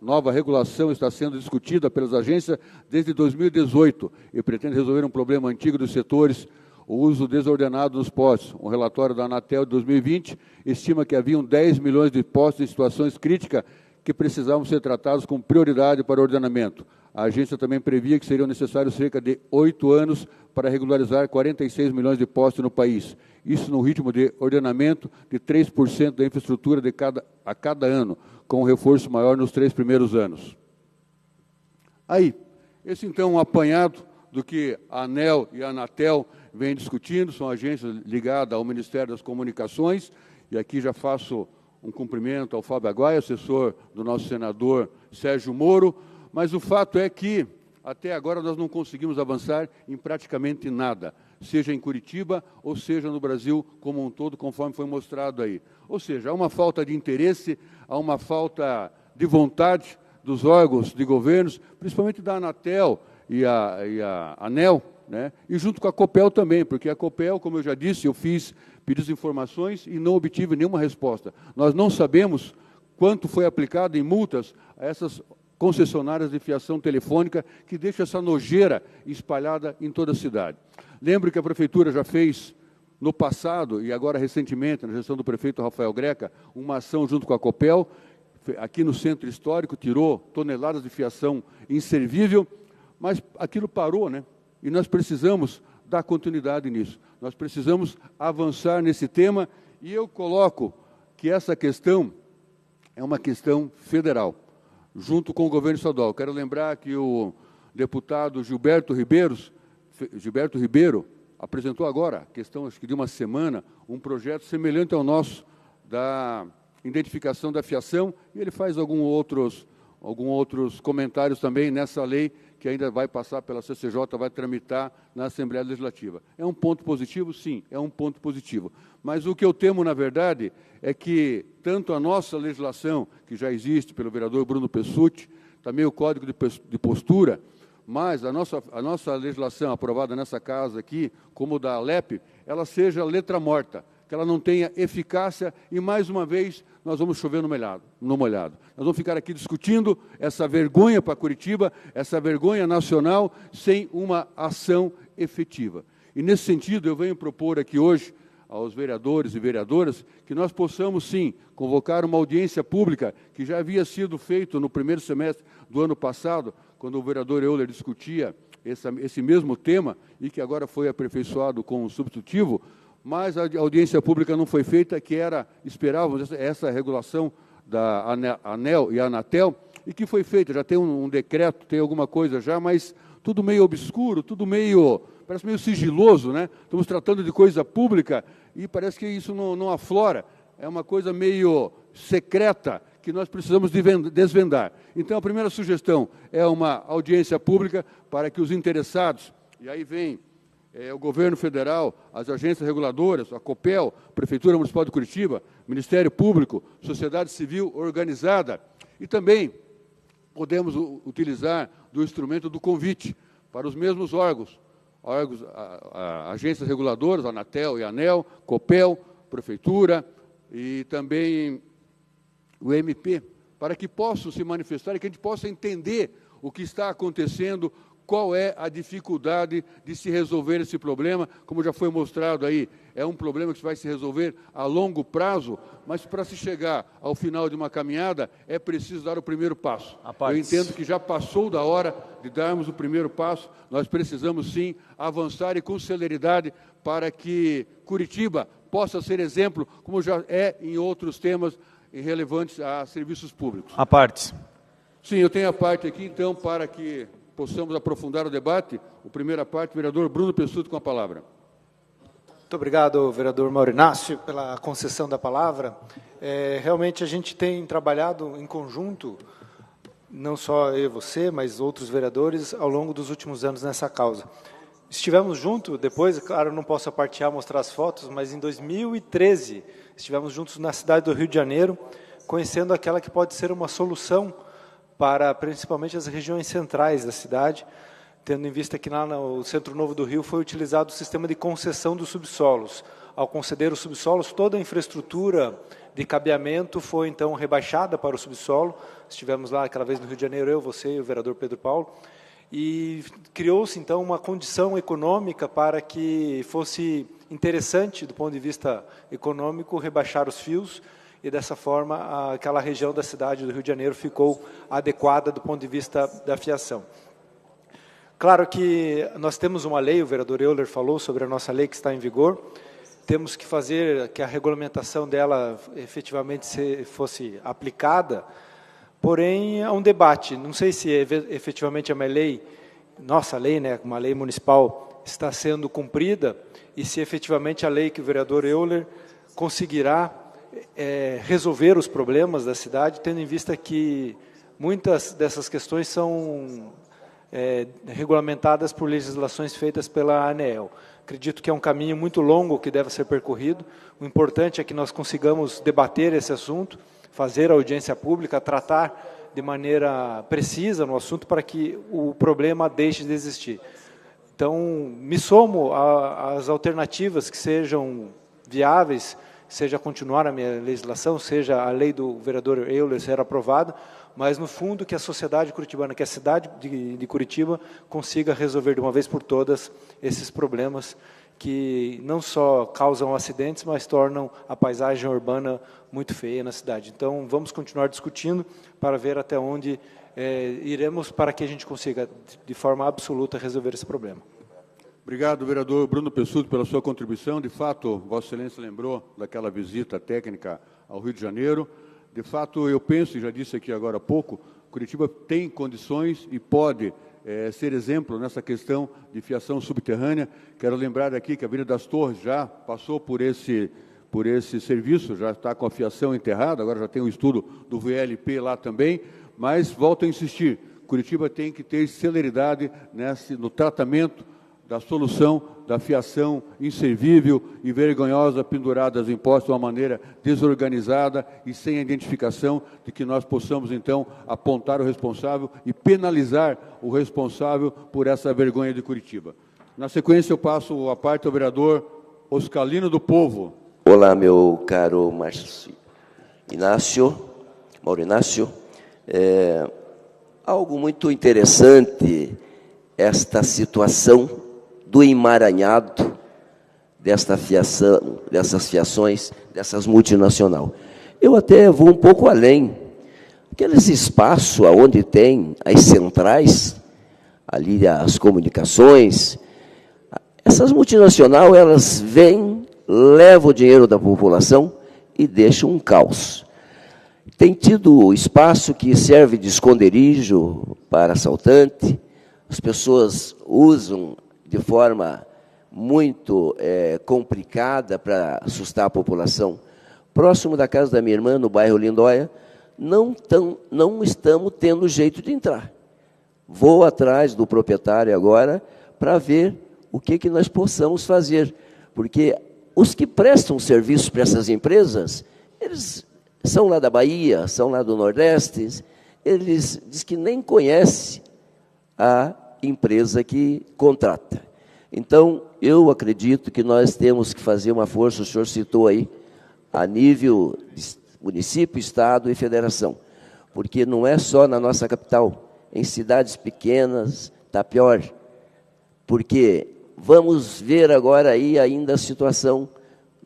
Nova regulação está sendo discutida pelas agências desde 2018 e pretende resolver um problema antigo dos setores, o uso desordenado dos postes. Um relatório da Anatel de 2020 estima que haviam 10 milhões de postes em situações críticas que precisavam ser tratados com prioridade para o ordenamento. A agência também previa que seriam necessários cerca de 8 anos para regularizar 46 milhões de postes no país. Isso no ritmo de ordenamento de 3% da infraestrutura a cada ano, com um reforço maior nos 3 primeiros anos. Aí, esse então é um apanhado do que a ANEEL e a Anatel vêm discutindo, são agências ligadas ao Ministério das Comunicações, e aqui já faço um cumprimento ao Fábio Aguaia, assessor do nosso senador Sérgio Moro, mas o fato é que, até agora, nós não conseguimos avançar em praticamente nada, seja em Curitiba ou seja no Brasil como um todo, conforme foi mostrado aí. Ou seja, há uma falta de interesse, há uma falta de vontade dos órgãos de governos, principalmente da Anatel e a ANEEL, né? E junto com a Copel também, porque a Copel, como eu já disse, eu fiz pedidos de informações e não obtive nenhuma resposta. Nós não sabemos quanto foi aplicado em multas a essas concessionárias de fiação telefônica que deixam essa nojeira espalhada em toda a cidade. Lembro que a Prefeitura já fez, no passado, e agora recentemente, na gestão do prefeito Rafael Greca, uma ação junto com a Copel, aqui no Centro Histórico, tirou toneladas de fiação inservível, mas aquilo parou, né? E nós precisamos dar continuidade nisso. Nós precisamos avançar nesse tema, e eu coloco que essa questão é uma questão federal, junto com o governo estadual. Quero lembrar que o deputado Gilberto Ribeiro apresentou agora, questão acho que de uma semana, um projeto semelhante ao nosso, da identificação da fiação, e ele faz alguns outros comentários também nessa lei, que ainda vai passar pela CCJ, vai tramitar na Assembleia Legislativa. É um ponto positivo? Sim, é um ponto positivo. Mas o que eu temo, na verdade, é que tanto a nossa legislação, que já existe pelo vereador Bruno Pessutti, também o Código de Postura, mas a nossa legislação aprovada nessa casa aqui, como o da Alep, ela seja letra morta, que ela não tenha eficácia e, mais uma vez, nós vamos chover no molhado. Nós vamos ficar aqui discutindo essa vergonha para Curitiba, essa vergonha nacional, sem uma ação efetiva. E, nesse sentido, eu venho propor aqui hoje aos vereadores e vereadoras que nós possamos, sim, convocar uma audiência pública, que já havia sido feito no primeiro semestre do ano passado, quando o vereador Euler discutia esse mesmo tema, e que agora foi aperfeiçoado com um substitutivo, mas a audiência pública não foi feita, que esperávamos essa regulação da ANEEL e a Anatel, e que foi feita, já tem um decreto, tem alguma coisa já, mas tudo meio obscuro, tudo parece meio sigiloso, né? Estamos tratando de coisa pública e parece que isso não aflora, é uma coisa meio secreta que nós precisamos desvendar. Então, a primeira sugestão é uma audiência pública para que os interessados, e aí vem o governo federal, as agências reguladoras, a Copel, Prefeitura Municipal de Curitiba, Ministério Público, sociedade civil organizada, e também podemos utilizar do instrumento do convite para os mesmos órgãos, agências reguladoras, Anatel e ANEEL, Copel, Prefeitura e também o MP, para que possam se manifestar e que a gente possa entender o que está acontecendo, qual é a dificuldade de se resolver esse problema. Como já foi mostrado aí, é um problema que vai se resolver a longo prazo, mas para se chegar ao final de uma caminhada, é preciso dar o primeiro passo. Eu entendo que já passou da hora de darmos o primeiro passo, nós precisamos sim avançar e com celeridade para que Curitiba possa ser exemplo, como já é em outros temas relevantes a serviços públicos. A parte. Sim, eu tenho a parte aqui, então, para que possamos aprofundar o debate. A primeira parte, o vereador Bruno Pessutti com a palavra. Muito obrigado, vereador Maurinácio, pela concessão da palavra. Realmente a gente tem trabalhado em conjunto não só eu e você, mas outros vereadores, ao longo dos últimos anos nessa causa. Estivemos juntos, depois, claro, não posso partilhar, mostrar as fotos, mas em 2013, estivemos juntos na cidade do Rio de Janeiro, conhecendo aquela que pode ser uma solução para, principalmente, as regiões centrais da cidade, tendo em vista que lá no Centro Novo do Rio foi utilizado o sistema de concessão dos subsolos. Ao conceder os subsolos, toda a infraestrutura de cabeamento foi, então, rebaixada para o subsolo. Estivemos lá aquela vez no Rio de Janeiro, eu, você e o vereador Pedro Paulo, e criou-se, então, uma condição econômica para que fosse interessante, do ponto de vista econômico, rebaixar os fios, e, dessa forma, aquela região da cidade do Rio de Janeiro ficou adequada do ponto de vista da fiação. Claro que nós temos uma lei, o vereador Euler falou sobre a nossa lei que está em vigor, temos que fazer que a regulamentação dela efetivamente fosse aplicada, porém, há um debate. Não sei se efetivamente a minha lei, nossa lei, né, uma lei municipal, está sendo cumprida e se efetivamente a lei que o vereador Euler conseguirá resolver os problemas da cidade, tendo em vista que muitas dessas questões são regulamentadas por legislações feitas pela ANEEL. Acredito que é um caminho muito longo que deve ser percorrido. O importante é que nós consigamos debater esse assunto, fazer audiência pública, tratar de maneira precisa no assunto para que o problema deixe de existir. Então, me somo às alternativas que sejam viáveis, seja continuar a minha legislação, seja a lei do vereador Euler ser aprovada, mas, no fundo, que a sociedade curitibana, que a cidade de Curitiba consiga resolver de uma vez por todas esses problemas que não só causam acidentes, mas tornam a paisagem urbana muito feia na cidade. Então, vamos continuar discutindo para ver até onde iremos para que a gente consiga, de forma absoluta, resolver esse problema. Obrigado, vereador Bruno Pessuto, pela sua contribuição. De fato, Vossa Excelência lembrou daquela visita técnica ao Rio de Janeiro. De fato, eu penso, e já disse aqui agora há pouco, Curitiba tem condições e pode ser exemplo nessa questão de fiação subterrânea. Quero lembrar aqui que a Avenida das Torres já passou por esse serviço, já está com a fiação enterrada, agora já tem o estudo do VLP lá também, mas volto a insistir, Curitiba tem que ter celeridade no tratamento da solução da fiação inservível e vergonhosa penduradas em postos de uma maneira desorganizada e sem a identificação de que nós possamos, então, apontar o responsável e penalizar o responsável por essa vergonha de Curitiba. Na sequência, eu passo a parte ao vereador Oscalino do Povo. Olá, meu caro Mauro Inácio. Algo muito interessante esta situação do emaranhado desta fiação, dessas fiações, dessas multinacionais. Eu até vou um pouco além. Aqueles espaços onde tem as centrais, ali as comunicações, essas multinacionais, elas vêm, levam o dinheiro da população e deixam um caos. Tem tido espaço que serve de esconderijo para assaltante, as pessoas usam de forma muito complicada para assustar a população. Próximo da casa da minha irmã, no bairro Lindóia, não estamos tendo jeito de entrar. Vou atrás do proprietário agora para ver o que nós possamos fazer, porque os que prestam serviço para essas empresas, eles são lá da Bahia, são lá do Nordeste, eles dizem que nem conhecem a empresa que contrata. Então, eu acredito que nós temos que fazer uma força, o senhor citou aí, a nível de município, estado e federação, porque não é só na nossa capital, em cidades pequenas está pior, porque vamos ver agora aí ainda a situação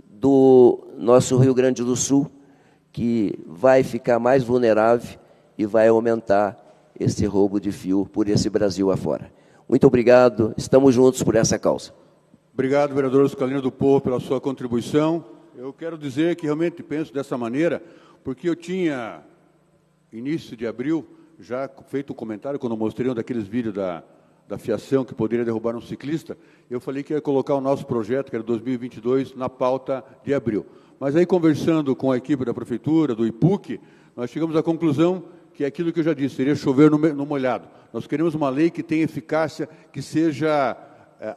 do nosso Rio Grande do Sul, que vai ficar mais vulnerável e vai aumentar esse roubo de fio por esse Brasil afora. Muito obrigado, estamos juntos por essa causa. Obrigado, vereador Oscalino do Povo, pela sua contribuição. Eu quero dizer que realmente penso dessa maneira, porque eu tinha, início de abril, já feito um comentário, quando mostrei um daqueles vídeos da fiação que poderia derrubar um ciclista, eu falei que ia colocar o nosso projeto, que era 2022, na pauta de abril. Mas aí, conversando com a equipe da Prefeitura, do IPUC, nós chegamos à conclusão que que é aquilo que eu já disse, seria chover no molhado. Nós queremos uma lei que tenha eficácia, que seja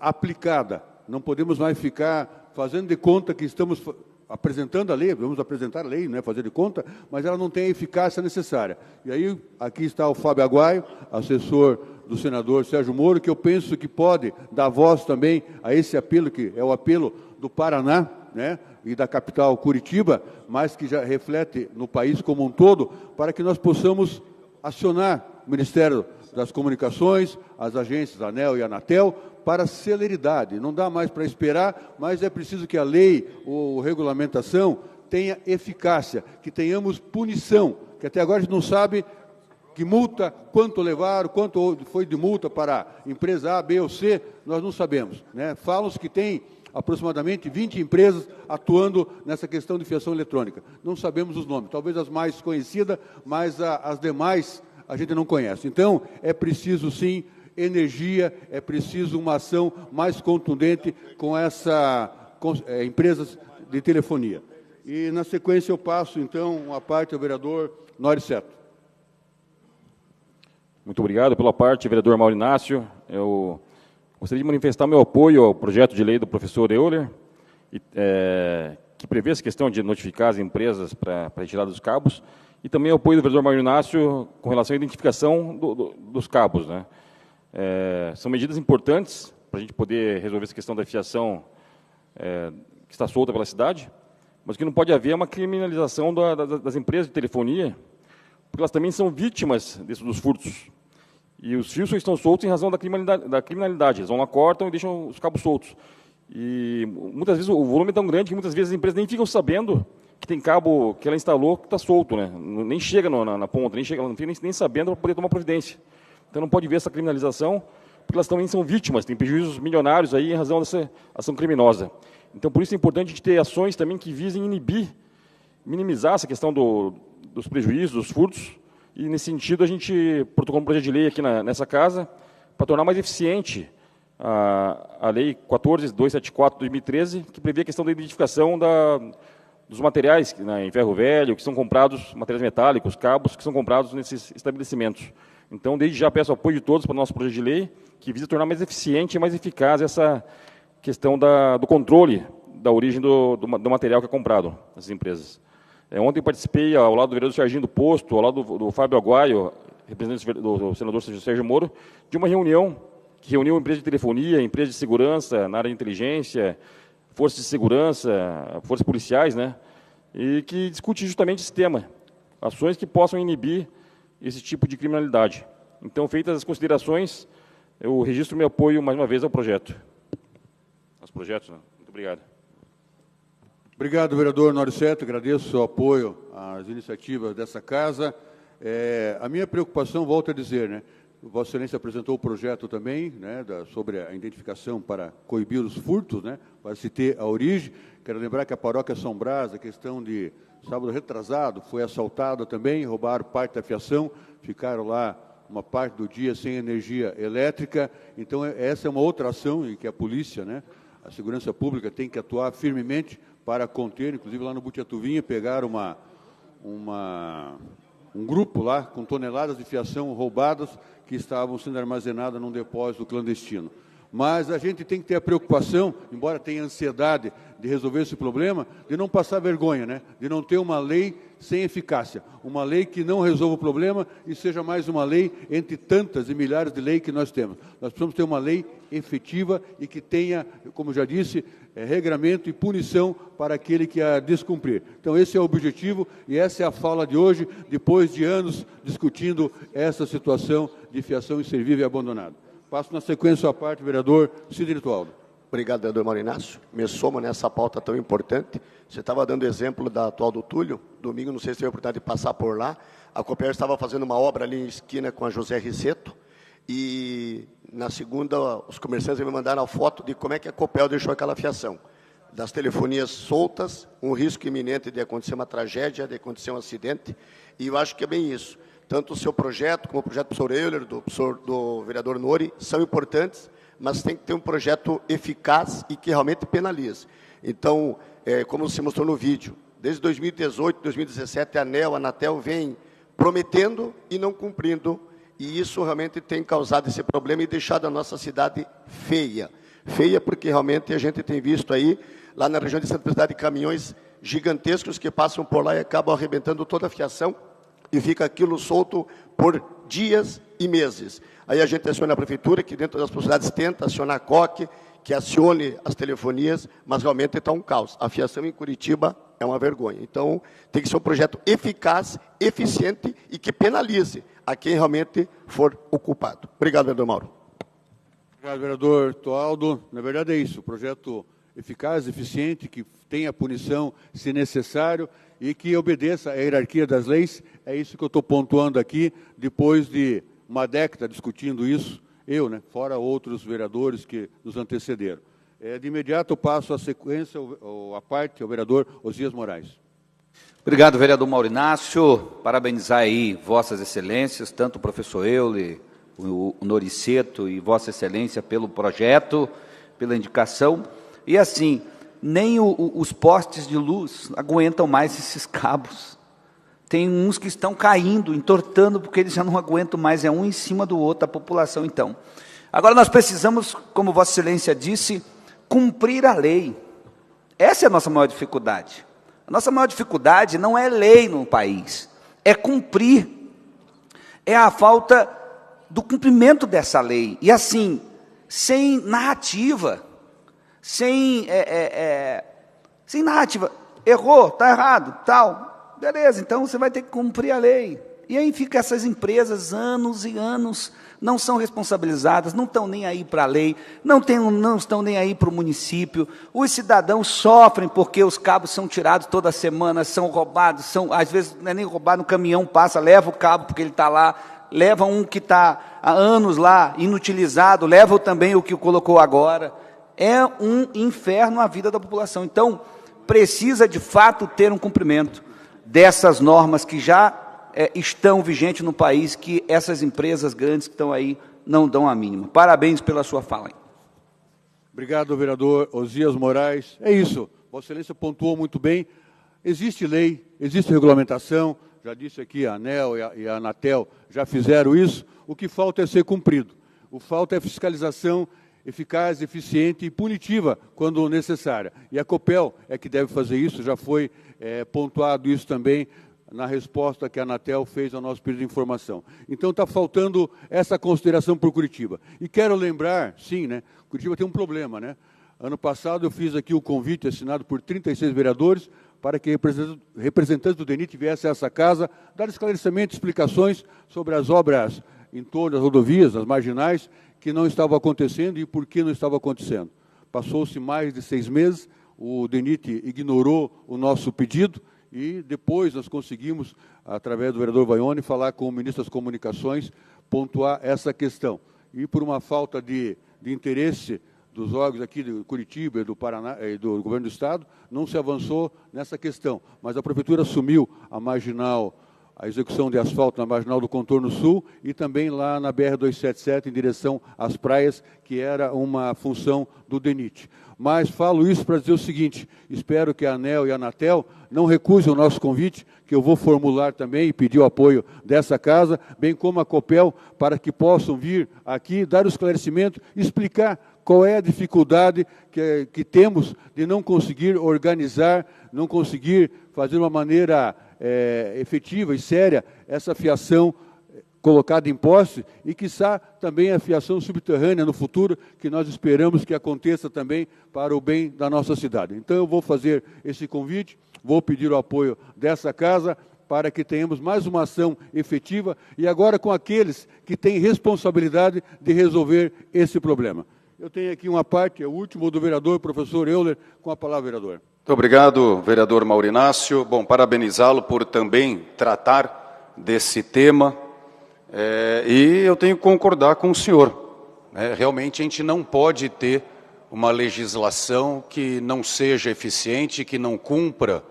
aplicada. Não podemos mais ficar fazendo de conta que estamos apresentando a lei, vamos apresentar a lei, não é fazer de conta, mas ela não tem a eficácia necessária. E aí, aqui está o Fábio Aguaio, assessor do senador Sérgio Moro, que eu penso que pode dar voz também a esse apelo, que é o apelo do Paraná, né, e da capital Curitiba, mas que já reflete no país como um todo, para que nós possamos acionar o Ministério das Comunicações, as agências ANEEL e Anatel, para celeridade. Não dá mais para esperar, mas é preciso que a lei ou regulamentação tenha eficácia, que tenhamos punição, que até agora a gente não sabe que multa, quanto levaram, quanto foi de multa para a empresa A, B ou C, nós não sabemos, né? Falam-se que tem aproximadamente 20 empresas atuando nessa questão de fiação eletrônica. Não sabemos os nomes, talvez as mais conhecidas, mas as demais a gente não conhece. Então, é preciso, sim, energia, é preciso uma ação mais contundente com essas empresas de telefonia. E, na sequência, eu passo, então, uma parte ao vereador Nori Seto. Muito obrigado pela parte, vereador Mauro Inácio. Eu gostaria de manifestar meu apoio ao projeto de lei do professor Euler, que prevê essa questão de notificar as empresas para a retirada dos cabos, e também o apoio do vereador Mauro Inácio com relação à identificação dos cabos, né? São medidas importantes para a gente poder resolver essa questão da fiação que está solta pela cidade, mas que não pode haver uma criminalização das empresas de telefonia, porque elas também são vítimas dos furtos. E os fios só estão soltos em razão da criminalidade. Eles vão lá, cortam e deixam os cabos soltos. E muitas vezes o volume é tão grande que muitas vezes as empresas nem ficam sabendo que tem cabo que ela instalou que está solto, né? Nem chega na ponta, nem fica nem sabendo para poder tomar providência. Então não pode ver essa criminalização, porque elas também são vítimas, têm prejuízos milionários aí em razão dessa ação criminosa. Então por isso é importante a gente ter ações também que visem minimizar essa questão dos prejuízos, dos furtos, e nesse sentido a gente protocolou um projeto de lei aqui nessa casa para tornar mais eficiente a Lei 14.274 de 2013, que prevê a questão da identificação dos materiais em ferro velho, que são comprados, materiais metálicos, cabos, que são comprados nesses estabelecimentos. Então, desde já peço apoio de todos para o nosso projeto de lei, que visa tornar mais eficiente e mais eficaz essa questão do controle da origem do material que é comprado nessas empresas. Ontem eu participei, ao lado do vereador Serginho do Posto, ao lado do Fábio Aguaio, representante do senador Sérgio Moro, de uma reunião que reuniu empresas de telefonia, empresas de segurança na área de inteligência, forças de segurança, forças policiais, né? E que discute justamente esse tema, ações que possam inibir esse tipo de criminalidade. Então, feitas as considerações, eu registro meu apoio mais uma vez ao projeto. Aos projetos, né? Muito obrigado. Obrigado, vereador Nori Seto, agradeço o apoio às iniciativas dessa casa. A minha preocupação, volto a dizer, né? Vossa Excelência apresentou o projeto também, né, sobre a identificação para coibir os furtos, né, para se ter a origem. Quero lembrar que a paróquia São Brás, a questão de sábado retrasado, foi assaltada também, roubaram parte da fiação, ficaram lá uma parte do dia sem energia elétrica. Então, essa é uma outra ação em que a polícia, né, a segurança pública tem que atuar firmemente para conter. Inclusive, lá no Butiatuvinha, pegaram um grupo lá com toneladas de fiação roubadas que estavam sendo armazenadas num depósito clandestino. Mas a gente tem que ter a preocupação, embora tenha ansiedade de resolver esse problema, de não passar vergonha, né? De não ter uma lei sem eficácia, uma lei que não resolva o problema e seja mais uma lei entre tantas e milhares de leis que nós temos. Nós precisamos ter uma lei efetiva e que tenha, como já disse, regramento e punição para aquele que a descumprir. Então, esse é o objetivo e essa é a fala de hoje, depois de anos discutindo essa situação de fiação inservível e abandonada. Passo na sequência a parte, vereador Cid Ritualdo. Obrigado, vereador Mauro Inácio. Me somo nessa pauta tão importante. Você estava dando exemplo da atual do Túlio. Domingo, não sei se teve a oportunidade de passar por lá. A Copel estava fazendo uma obra ali em esquina com a José Riceto. E na segunda, os comerciantes me mandaram a foto de como é que a Copel deixou aquela fiação. Das telefonias soltas, um risco iminente de acontecer uma tragédia, de acontecer um acidente. E eu acho que é bem isso. Tanto o seu projeto, como o projeto do professor Euler, do vereador Nori, são importantes, mas tem que ter um projeto eficaz e que realmente penalize. Então, como se mostrou no vídeo, desde 2018, 2017, a ANEEL, a Anatel vem prometendo e não cumprindo, e isso realmente tem causado esse problema e deixado a nossa cidade feia. Feia porque realmente a gente tem visto aí, lá na região de Santa Felicidade, caminhões gigantescos que passam por lá e acabam arrebentando toda a fiação, e fica aquilo solto por dias e meses. Aí a gente aciona a prefeitura, que dentro das possibilidades tenta acionar a COC, que acione as telefonias, mas realmente está um caos. A fiação em Curitiba é uma vergonha. Então, tem que ser um projeto eficaz, eficiente e que penalize a quem realmente for o culpado. Obrigado, vereador Mauro. Obrigado, vereador Toaldo. Na verdade é isso, projeto eficaz, eficiente, que tenha punição se necessário e que obedeça à hierarquia das leis. É isso que eu estou pontuando aqui, depois de uma década discutindo isso, fora outros vereadores que nos antecederam. De imediato eu passo a sequência, a parte, ao vereador Osias Moraes. Obrigado, vereador Maurinácio. Parabenizar aí vossas excelências, tanto o professor Euler, o Noriceto e vossa excelência pelo projeto, pela indicação. E assim, nem os postes de luz aguentam mais esses cabos. Tem uns que estão caindo, entortando, porque eles já não aguentam mais, é um em cima do outro, a população então. Agora nós precisamos, como vossa excelência disse, cumprir a lei. Essa é a nossa maior dificuldade. A nossa maior dificuldade não é lei no país, é cumprir. É a falta do cumprimento dessa lei. E assim, sem narrativa, sem narrativa, errou, está errado, tal, beleza, então você vai ter que cumprir a lei. E aí fica essas empresas, anos e anos, não são responsabilizadas, não estão nem aí para a lei, não estão nem aí para o município. Os cidadãos sofrem porque os cabos são tirados toda semana, são roubados, às vezes não é nem roubado, no caminhão passa, leva o cabo porque ele está lá, leva um que está há anos lá, inutilizado, leva também o que colocou agora. É um inferno a vida da população. Então, precisa de fato ter um cumprimento dessas normas que já estão vigentes no país, que essas empresas grandes que estão aí não dão a mínima. Parabéns pela sua fala. Obrigado, vereador Osias Moraes. É isso, Vossa Excelência pontuou muito bem. Existe lei, existe regulamentação, já disse aqui a ANEEL e a Anatel já fizeram isso. O que falta é ser cumprido. O que falta é fiscalização eficaz, eficiente e punitiva, quando necessária. E a Copel é que deve fazer isso, já foi pontuado isso também na resposta que a Anatel fez ao nosso pedido de informação. Então, está faltando essa consideração por Curitiba. E quero lembrar, sim, Curitiba tem um problema, Ano passado eu fiz aqui o convite assinado por 36 vereadores para que representantes do DENIT viessem a essa casa dar esclarecimentos, explicações sobre as obras em torno das rodovias, das marginais, que não estavam acontecendo e por que não estavam acontecendo. Passou-se mais de 6 meses, o DENIT ignorou o nosso pedido e depois nós conseguimos, através do vereador Vaione, falar com o ministro das Comunicações, pontuar essa questão. E por uma falta de interesse dos órgãos aqui de Curitiba e do Paraná e do governo do Estado, não se avançou nessa questão. Mas a Prefeitura assumiu a marginal, a execução de asfalto na marginal do Contorno Sul e também lá na BR-277, em direção às praias, que era uma função do DENIT. Mas falo isso para dizer o seguinte, espero que a ANEEL e a Anatel não recusem o nosso convite, que eu vou formular também e pedir o apoio dessa casa, bem como a Copel, para que possam vir aqui, dar o esclarecimento, explicar qual é a dificuldade que temos de não conseguir organizar, não conseguir fazer de uma maneira efetiva e séria essa fiação colocada em posse e, quiçá, também a fiação subterrânea no futuro, que nós esperamos que aconteça também para o bem da nossa cidade. Então, eu vou fazer esse convite, vou pedir o apoio dessa casa para que tenhamos mais uma ação efetiva e agora com aqueles que têm responsabilidade de resolver esse problema. Eu tenho aqui uma parte, é o último do vereador, professor Euler, com a palavra, vereador. Muito obrigado, vereador Maurinácio. Bom, parabenizá-lo por também tratar desse tema. E eu tenho que concordar com o senhor. Realmente a gente não pode ter uma legislação que não seja eficiente, que não cumpra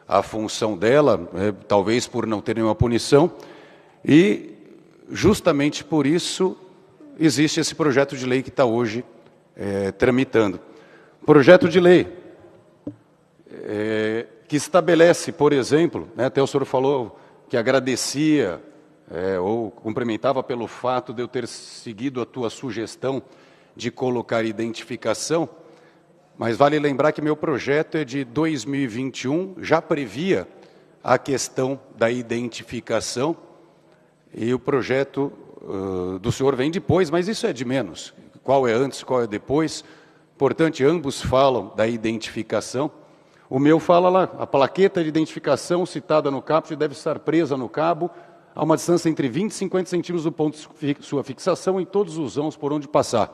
a função dela, talvez por não ter nenhuma punição. E justamente por isso existe esse projeto de lei que está hoje tramitando. Projeto de lei que estabelece, por exemplo, até o senhor falou que agradecia ou cumprimentava pelo fato de eu ter seguido a tua sugestão de colocar identificação, mas vale lembrar que meu projeto é de 2021, já previa a questão da identificação, e o projeto do senhor vem depois, mas isso é de menos. Qual é antes, qual é depois? Portanto, ambos falam da identificação. O meu fala lá, a plaqueta de identificação citada no caput deve estar presa no cabo a uma distância entre 20 e 50 centímetros do ponto de sua fixação em todos os ãos por onde passar.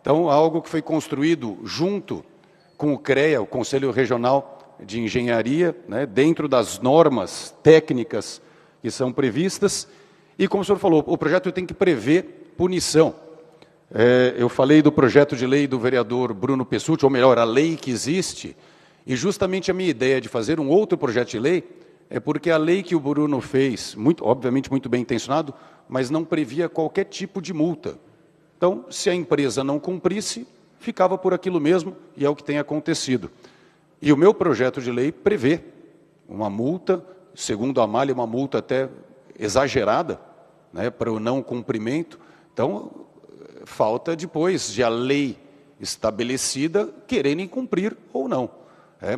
Então, algo que foi construído junto com o CREA, o Conselho Regional de Engenharia, né, dentro das normas técnicas que são previstas. E, como o senhor falou, o projeto tem que prever punição. Eu falei do projeto de lei do vereador Bruno Pessutti, ou melhor, a lei que existe, e justamente a minha ideia de fazer um outro projeto de lei é porque a lei que o Bruno fez, obviamente muito bem intencionado, mas não previa qualquer tipo de multa. Então, se a empresa não cumprisse, ficava por aquilo mesmo, e é o que tem acontecido. E o meu projeto de lei prevê uma multa, segundo a Malha, uma multa até exagerada, né, para o não cumprimento. Então, falta depois de a lei estabelecida quererem cumprir ou não.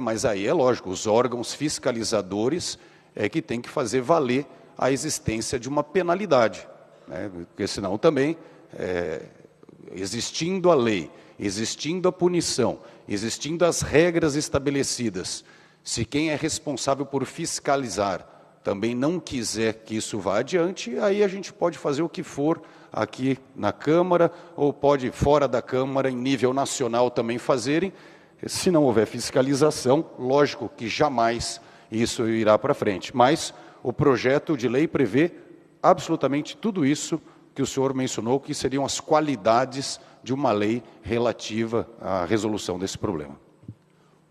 Mas aí é lógico, os órgãos fiscalizadores é que tem que fazer valer a existência de uma penalidade, né, porque senão também, existindo a lei, existindo a punição, existindo as regras estabelecidas, se quem é responsável por fiscalizar também não quiser que isso vá adiante, aí a gente pode fazer o que for aqui na Câmara, ou pode, fora da Câmara, em nível nacional também fazerem. Se não houver fiscalização, lógico que jamais isso irá para frente. Mas o projeto de lei prevê absolutamente tudo isso que o senhor mencionou, que seriam as qualidades de uma lei relativa à resolução desse problema.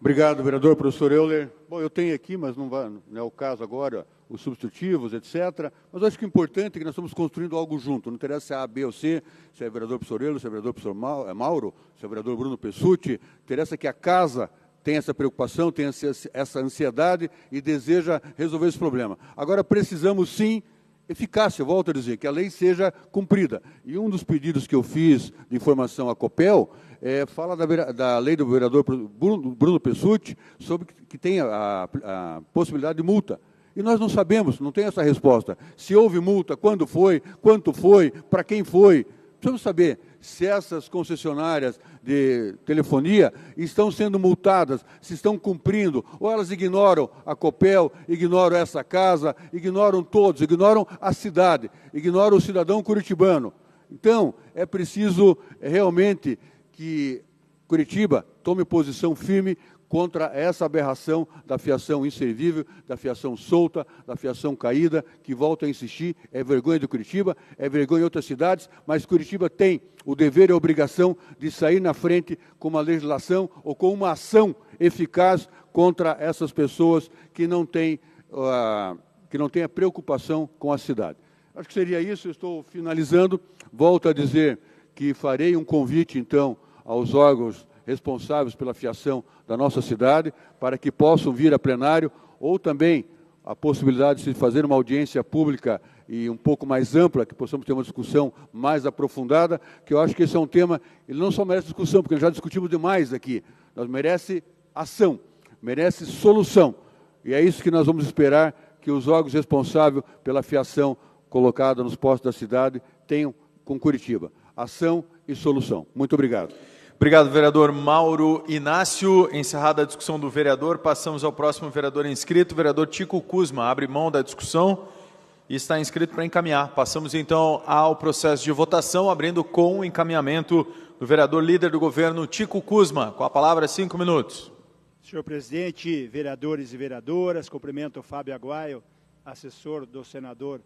Obrigado, vereador. Professor Euler. Bom, eu tenho aqui, mas não é o caso agora, os substitutivos, etc. Mas eu acho que o importante é que nós estamos construindo algo junto. Não interessa se é A, B ou C, se é vereador professor Euler, se é vereador professor Mauro, se é vereador Bruno Pessutti. Interessa que a casa tem essa preocupação, tem essa ansiedade e deseja resolver esse problema. Agora, precisamos, sim, eficácia, volto a dizer, que a lei seja cumprida. E um dos pedidos que eu fiz de informação à COPEL fala da lei do vereador Bruno Pessutti, sobre que tem a possibilidade de multa. E nós não sabemos, não tem essa resposta. Se houve multa, quando foi, quanto foi, para quem foi. Precisamos saber se essas concessionárias de telefonia estão sendo multadas, se estão cumprindo, ou elas ignoram a COPEL, ignoram essa casa, ignoram todos, ignoram a cidade, ignoram o cidadão curitibano. Então, é preciso realmente que Curitiba tome posição firme contra essa aberração da fiação inservível, da fiação solta, da fiação caída, que, volto a insistir, é vergonha de Curitiba, é vergonha em outras cidades, mas Curitiba tem o dever e a obrigação de sair na frente com uma legislação ou com uma ação eficaz contra essas pessoas que não têm a preocupação com a cidade. Acho que seria isso, eu estou finalizando. Volto a dizer que farei um convite, então, aos órgãos responsáveis pela fiação da nossa cidade, para que possam vir a plenário, ou também a possibilidade de se fazer uma audiência pública e um pouco mais ampla, que possamos ter uma discussão mais aprofundada, que eu acho que esse é um tema, ele não só merece discussão, porque já discutimos demais aqui, nós merece ação, merece solução, e é isso que nós vamos esperar que os órgãos responsáveis pela fiação colocada nos postos da cidade tenham com Curitiba. Ação e solução. Muito obrigado. Obrigado, vereador Mauro Inácio. Encerrada a discussão do vereador, passamos ao próximo vereador inscrito, vereador Tico Kuzma. Abre mão da discussão e está inscrito para encaminhar. Passamos, então, ao processo de votação, abrindo com o encaminhamento do vereador líder do governo, Tico Kuzma. Com a palavra, 5 minutos. Senhor presidente, vereadores e vereadoras, cumprimento o Fábio Aguaio, assessor do senador,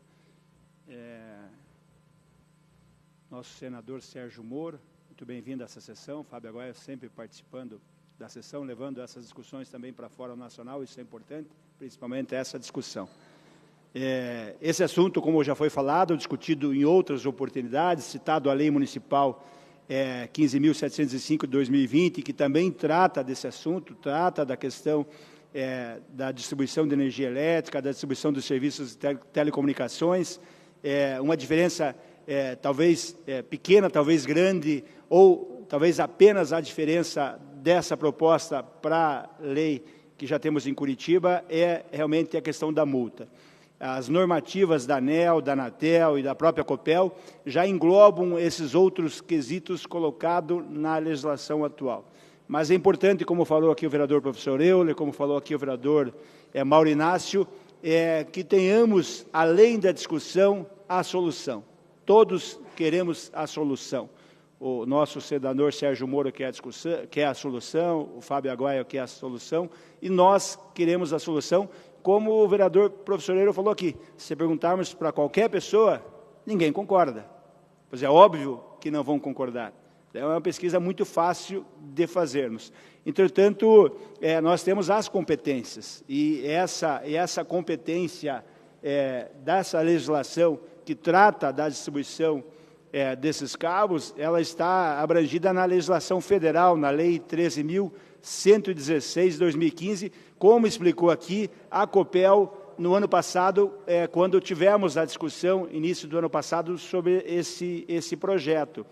nosso senador Sérgio Moro. Muito bem-vindo a essa sessão. Fábio Aguaio sempre participando da sessão, levando essas discussões também para fora nacional, isso é importante, principalmente essa discussão. Esse assunto, como já foi falado, discutido em outras oportunidades, citado a Lei Municipal 15.705 de 2020, que também trata desse assunto, trata da questão da distribuição de energia elétrica, da distribuição dos serviços de telecomunicações, uma diferença talvez pequena, talvez grande, ou talvez apenas a diferença dessa proposta para a lei que já temos em Curitiba é realmente a questão da multa. As normativas da ANEEL, da Anatel e da própria Copel já englobam esses outros quesitos colocados na legislação atual. Mas é importante, como falou aqui o vereador professor Euler, como falou aqui o vereador Mauro Inácio, que tenhamos, além da discussão, a solução. Todos queremos a solução. O nosso senador Sérgio Moro quer a solução, o Fábio Aguaio quer a solução, e nós queremos a solução, como o vereador professor Euler falou aqui. Se perguntarmos para qualquer pessoa, ninguém concorda. Pois é óbvio que não vão concordar. É uma pesquisa muito fácil de fazermos. Entretanto, nós temos as competências, e essa competência dessa legislação que trata da distribuição desses cabos, ela está abrangida na legislação federal, na Lei 13.116, de 2015, como explicou aqui a Copel no ano passado, quando tivemos a discussão, início do ano passado, sobre esse projeto.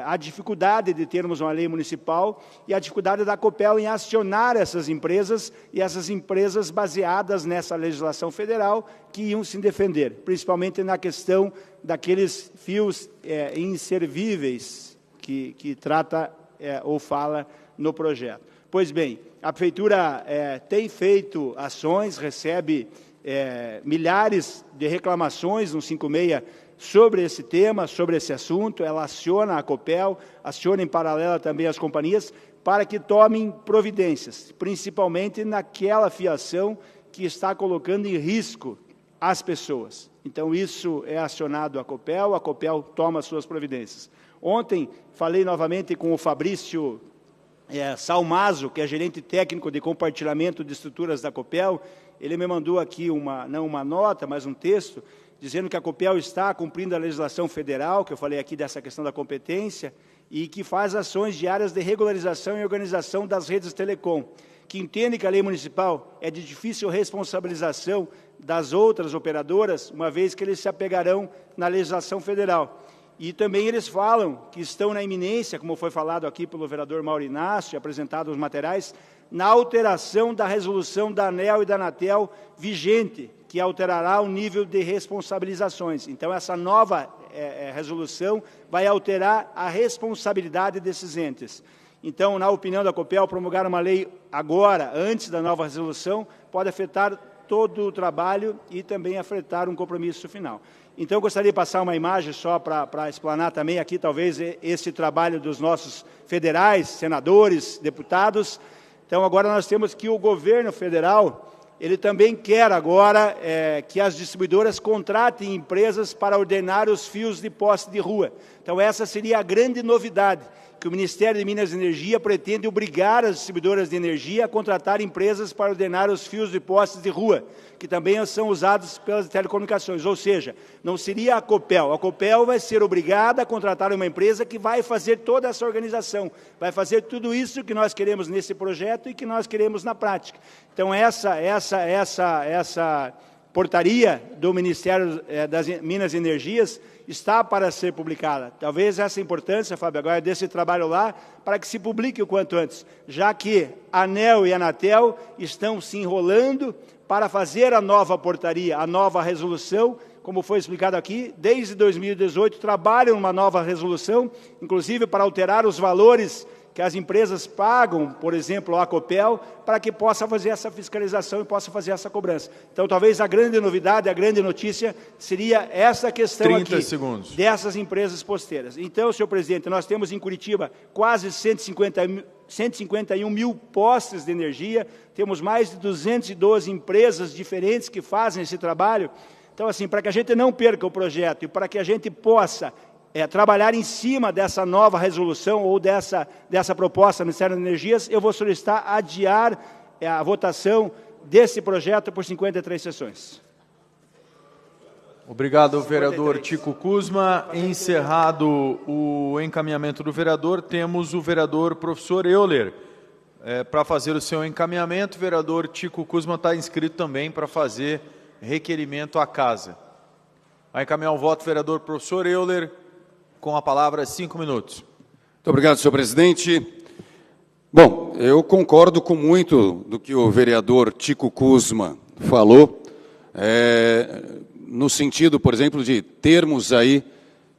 A dificuldade de termos uma lei municipal e a dificuldade da Copel em acionar essas empresas, e essas empresas baseadas nessa legislação federal que iam se defender, principalmente na questão daqueles fios inservíveis que trata ou fala no projeto. Pois bem, a Prefeitura tem feito ações, recebe milhares de reclamações no 56 sobre esse tema, sobre esse assunto. Ela aciona a Copel, aciona em paralelo também as companhias, para que tomem providências, principalmente naquela fiação que está colocando em risco as pessoas. Então, isso é acionado a Copel toma suas providências. Ontem, falei novamente com o Fabrício Salmazo, que é gerente técnico de compartilhamento de estruturas da Copel. Ele me mandou aqui não uma nota, mas um texto, dizendo que a Copel está cumprindo a legislação federal, que eu falei aqui dessa questão da competência, e que faz ações diárias de regularização e organização das redes telecom, que entende que a lei municipal é de difícil responsabilização das outras operadoras, uma vez que eles se apegarão na legislação federal. E também eles falam que estão na iminência, como foi falado aqui pelo vereador Mauro Inácio, apresentados os materiais, na alteração da resolução da ANEEL e da Anatel vigente, que alterará o nível de responsabilizações. Então, essa nova resolução vai alterar a responsabilidade desses entes. Então, na opinião da Copel, promulgar uma lei agora, antes da nova resolução, pode afetar todo o trabalho e também afetar um compromisso final. Então, eu gostaria de passar uma imagem só para explanar também aqui, talvez, esse trabalho dos nossos federais, senadores, deputados. Então, agora nós temos que o governo federal, ele também quer agora que as distribuidoras contratem empresas para ordenar os fios de poste de rua. Então, essa seria a grande novidade, que o Ministério de Minas e Energia pretende obrigar as distribuidoras de energia a contratar empresas para ordenar os fios de postes de rua, que também são usados pelas telecomunicações. Ou seja, não seria a Copel vai ser obrigada a contratar uma empresa que vai fazer toda essa organização, vai fazer tudo isso que nós queremos nesse projeto e que nós queremos na prática. Então, essa portaria do Ministério das Minas e Energias está para ser publicada. Talvez essa importância, Fábio, agora desse trabalho lá, para que se publique o quanto antes, já que a ANEEL e a Anatel estão se enrolando para fazer a nova portaria, a nova resolução, como foi explicado aqui, desde 2018 trabalham numa nova resolução, inclusive para alterar os valores que as empresas pagam, por exemplo, a Copel, para que possa fazer essa fiscalização e possa fazer essa cobrança. Então, talvez a grande novidade, a grande notícia, seria essa questão aqui, dessas empresas posteiras. Então, senhor presidente, nós temos em Curitiba quase 151 mil postes de energia, temos mais de 212 empresas diferentes que fazem esse trabalho. Então, assim, para que a gente não perca o projeto e para que a gente possa trabalhar em cima dessa nova resolução ou dessa proposta do Ministério das Energias, eu vou solicitar adiar a votação desse projeto por 53 sessões. Obrigado, vereador Tico Kuzma. Encerrado o encaminhamento do vereador, temos o vereador professor Euler. para fazer o seu encaminhamento. O vereador Tico Kuzma está inscrito também para fazer requerimento à casa. Vai encaminhar o voto o vereador professor Euler, com a palavra 5 minutos. Muito obrigado, senhor presidente. Bom, eu concordo com muito do que o vereador Tico Kuzma falou, no sentido, por exemplo, de termos aí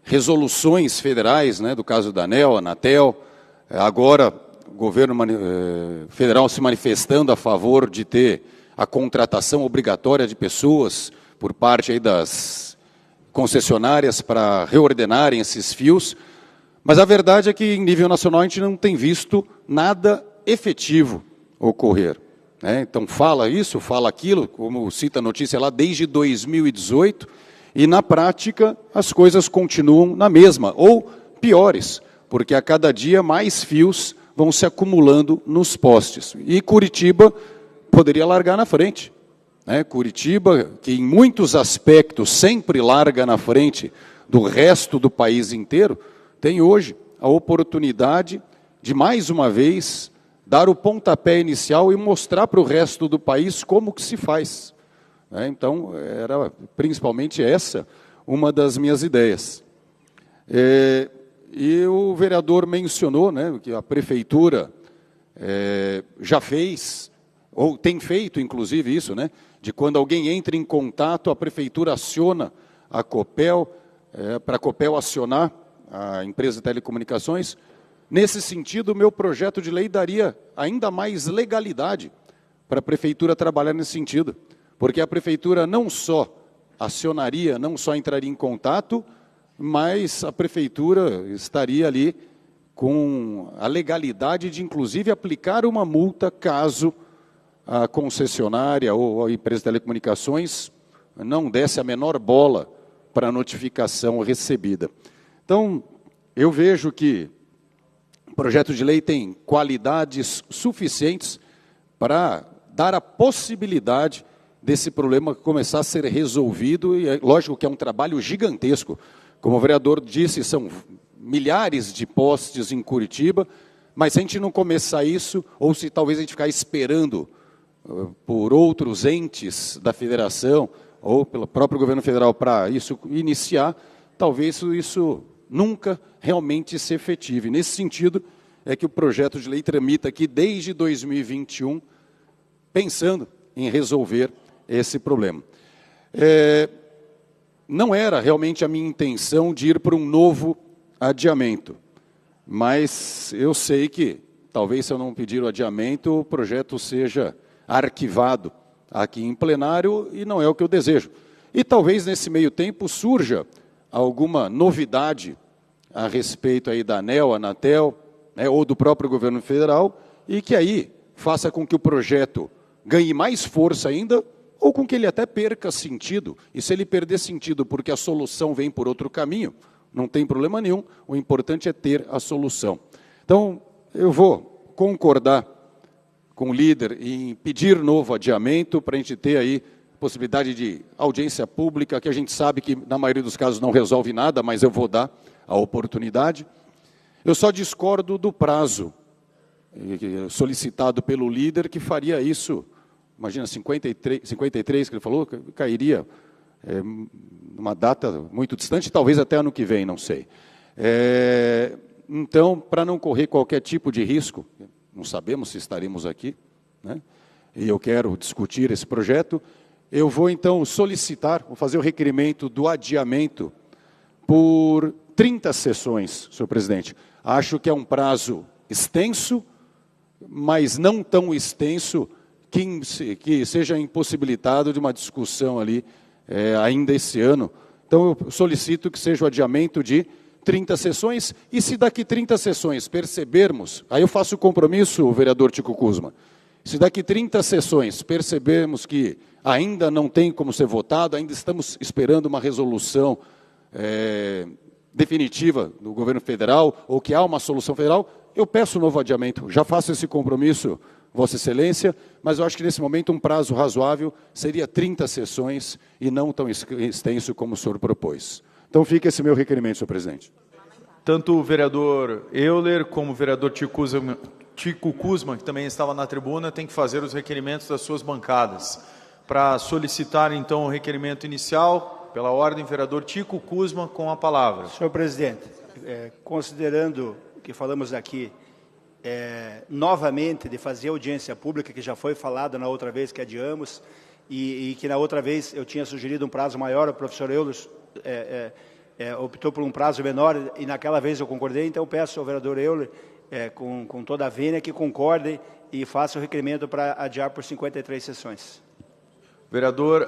resoluções federais, né, do caso da ANEEL, Anatel, agora o governo federal se manifestando a favor de ter a contratação obrigatória de pessoas por parte aí das concessionárias para reordenarem esses fios, mas a verdade é que em nível nacional a gente não tem visto nada efetivo ocorrer, né? Então fala isso, fala aquilo, como cita a notícia lá, desde 2018, e na prática as coisas continuam na mesma, ou piores, porque a cada dia mais fios vão se acumulando nos postes. E Curitiba poderia largar na frente, né? Curitiba, que em muitos aspectos sempre larga na frente do resto do país inteiro, tem hoje a oportunidade de, mais uma vez, dar o pontapé inicial e mostrar para o resto do país como que se faz. Então, era principalmente essa uma das minhas ideias. E o vereador mencionou, né, que a prefeitura já fez, ou tem feito, inclusive, isso, né, de quando alguém entra em contato, a prefeitura aciona a Copel, para a Copel acionar a empresa de telecomunicações. Nesse sentido, o meu projeto de lei daria ainda mais legalidade para a prefeitura trabalhar nesse sentido, porque a prefeitura não só acionaria, não só entraria em contato, mas a prefeitura estaria ali com a legalidade de, inclusive, aplicar uma multa caso a concessionária ou a empresa de telecomunicações não desse a menor bola para a notificação recebida. Então, eu vejo que o projeto de lei tem qualidades suficientes para dar a possibilidade desse problema começar a ser resolvido, e é lógico que é um trabalho gigantesco. Como o vereador disse, são milhares de postes em Curitiba, mas se a gente não começar isso, ou se talvez a gente ficar esperando por outros entes da federação, ou pelo próprio governo federal para isso iniciar, talvez isso nunca realmente se efetive. Nesse sentido, é que o projeto de lei tramita aqui desde 2021, pensando em resolver esse problema. Não era realmente a minha intenção de ir para um novo adiamento, mas eu sei que, talvez se eu não pedir o adiamento, o projeto seja arquivado aqui em plenário, e não é o que eu desejo. E talvez nesse meio tempo surja alguma novidade a respeito aí da ANEEL, Anatel, né, ou do próprio governo federal, e que aí faça com que o projeto ganhe mais força ainda, ou com que ele até perca sentido. E se ele perder sentido porque a solução vem por outro caminho, não tem problema nenhum, o importante é ter a solução. Então, eu vou concordar com o líder em pedir novo adiamento para a gente ter aí possibilidade de audiência pública, que a gente sabe que na maioria dos casos não resolve nada, mas eu vou dar a oportunidade. Eu só discordo do prazo solicitado pelo líder, que faria isso, imagina, 53 que ele falou, cairia numa data muito distante, talvez até ano que vem, não sei. Então, para não correr qualquer tipo de risco, não sabemos se estaremos aqui, né? E eu quero discutir esse projeto, eu vou então solicitar, vou fazer o requerimento do adiamento por 30 sessões, senhor presidente. Acho que é um prazo extenso, mas não tão extenso que seja impossibilitado de uma discussão ali ainda esse ano. Então, eu solicito que seja o adiamento de 30 sessões, e se daqui 30 sessões percebermos, aí eu faço o compromisso, o vereador Tico Kuzma, se daqui 30 sessões percebermos que ainda não tem como ser votado, ainda estamos esperando uma resolução definitiva do governo federal, ou que há uma solução federal, eu peço um novo adiamento. Já faço esse compromisso, Vossa Excelência, mas eu acho que nesse momento um prazo razoável seria 30 sessões e não tão extenso como o senhor propôs. Então fica esse meu requerimento, senhor presidente. Tanto o vereador Euler como o vereador Tico Tico Kuzma, que também estava na tribuna, tem que fazer os requerimentos das suas bancadas. Para solicitar, então, o requerimento inicial, pela ordem, vereador Tico Kuzma, com a palavra. Senhor presidente, considerando que falamos aqui novamente de fazer audiência pública, que já foi falado na outra vez que adiamos, e que na outra vez eu tinha sugerido um prazo maior, o professor Euler optou por um prazo menor, e naquela vez eu concordei, então peço ao vereador Euler, com toda a vênia, que concordem e façam o requerimento para adiar por 53 sessões. Vereador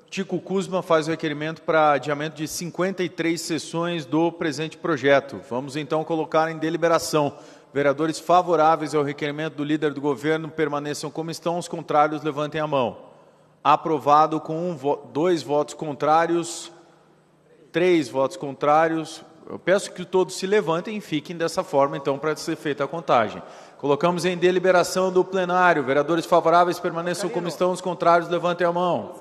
Tico Kuzma faz o requerimento para adiamento de 53 sessões do presente projeto. Vamos então colocar em deliberação. Vereadores favoráveis ao requerimento do líder do governo permaneçam como estão, os contrários levantem a mão. Aprovado com 2 votos contrários, 3 votos contrários. Eu peço que todos se levantem e fiquem dessa forma, então, para ser feita a contagem. Colocamos em deliberação do plenário. Vereadores favoráveis permaneçam como estão, os contrários levantem a mão.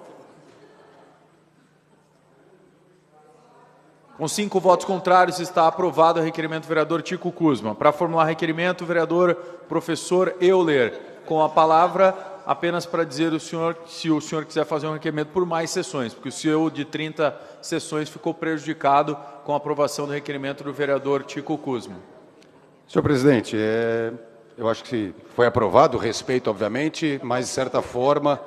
Com 5 votos contrários, está aprovado o requerimento do vereador Tico Kuzma. Para formular requerimento, o vereador professor Euler, com a palavra, apenas para dizer ao senhor, se o senhor quiser fazer um requerimento por mais sessões, porque o seu de 30 sessões ficou prejudicado com a aprovação do requerimento do vereador Tico Kuzma. Senhor presidente, eu acho que foi aprovado, respeito, obviamente, mas, de certa forma,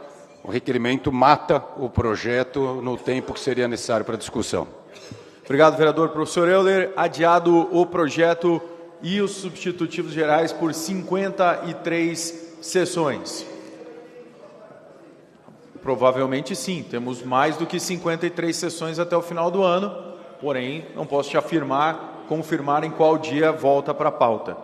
o requerimento mata o projeto no tempo que seria necessário para discussão. Obrigado, vereador professor Euler. Adiado o projeto e os substitutivos gerais por 53 sessões. Provavelmente sim, temos mais do que 53 sessões até o final do ano, porém não posso te confirmar em qual dia volta para a pauta.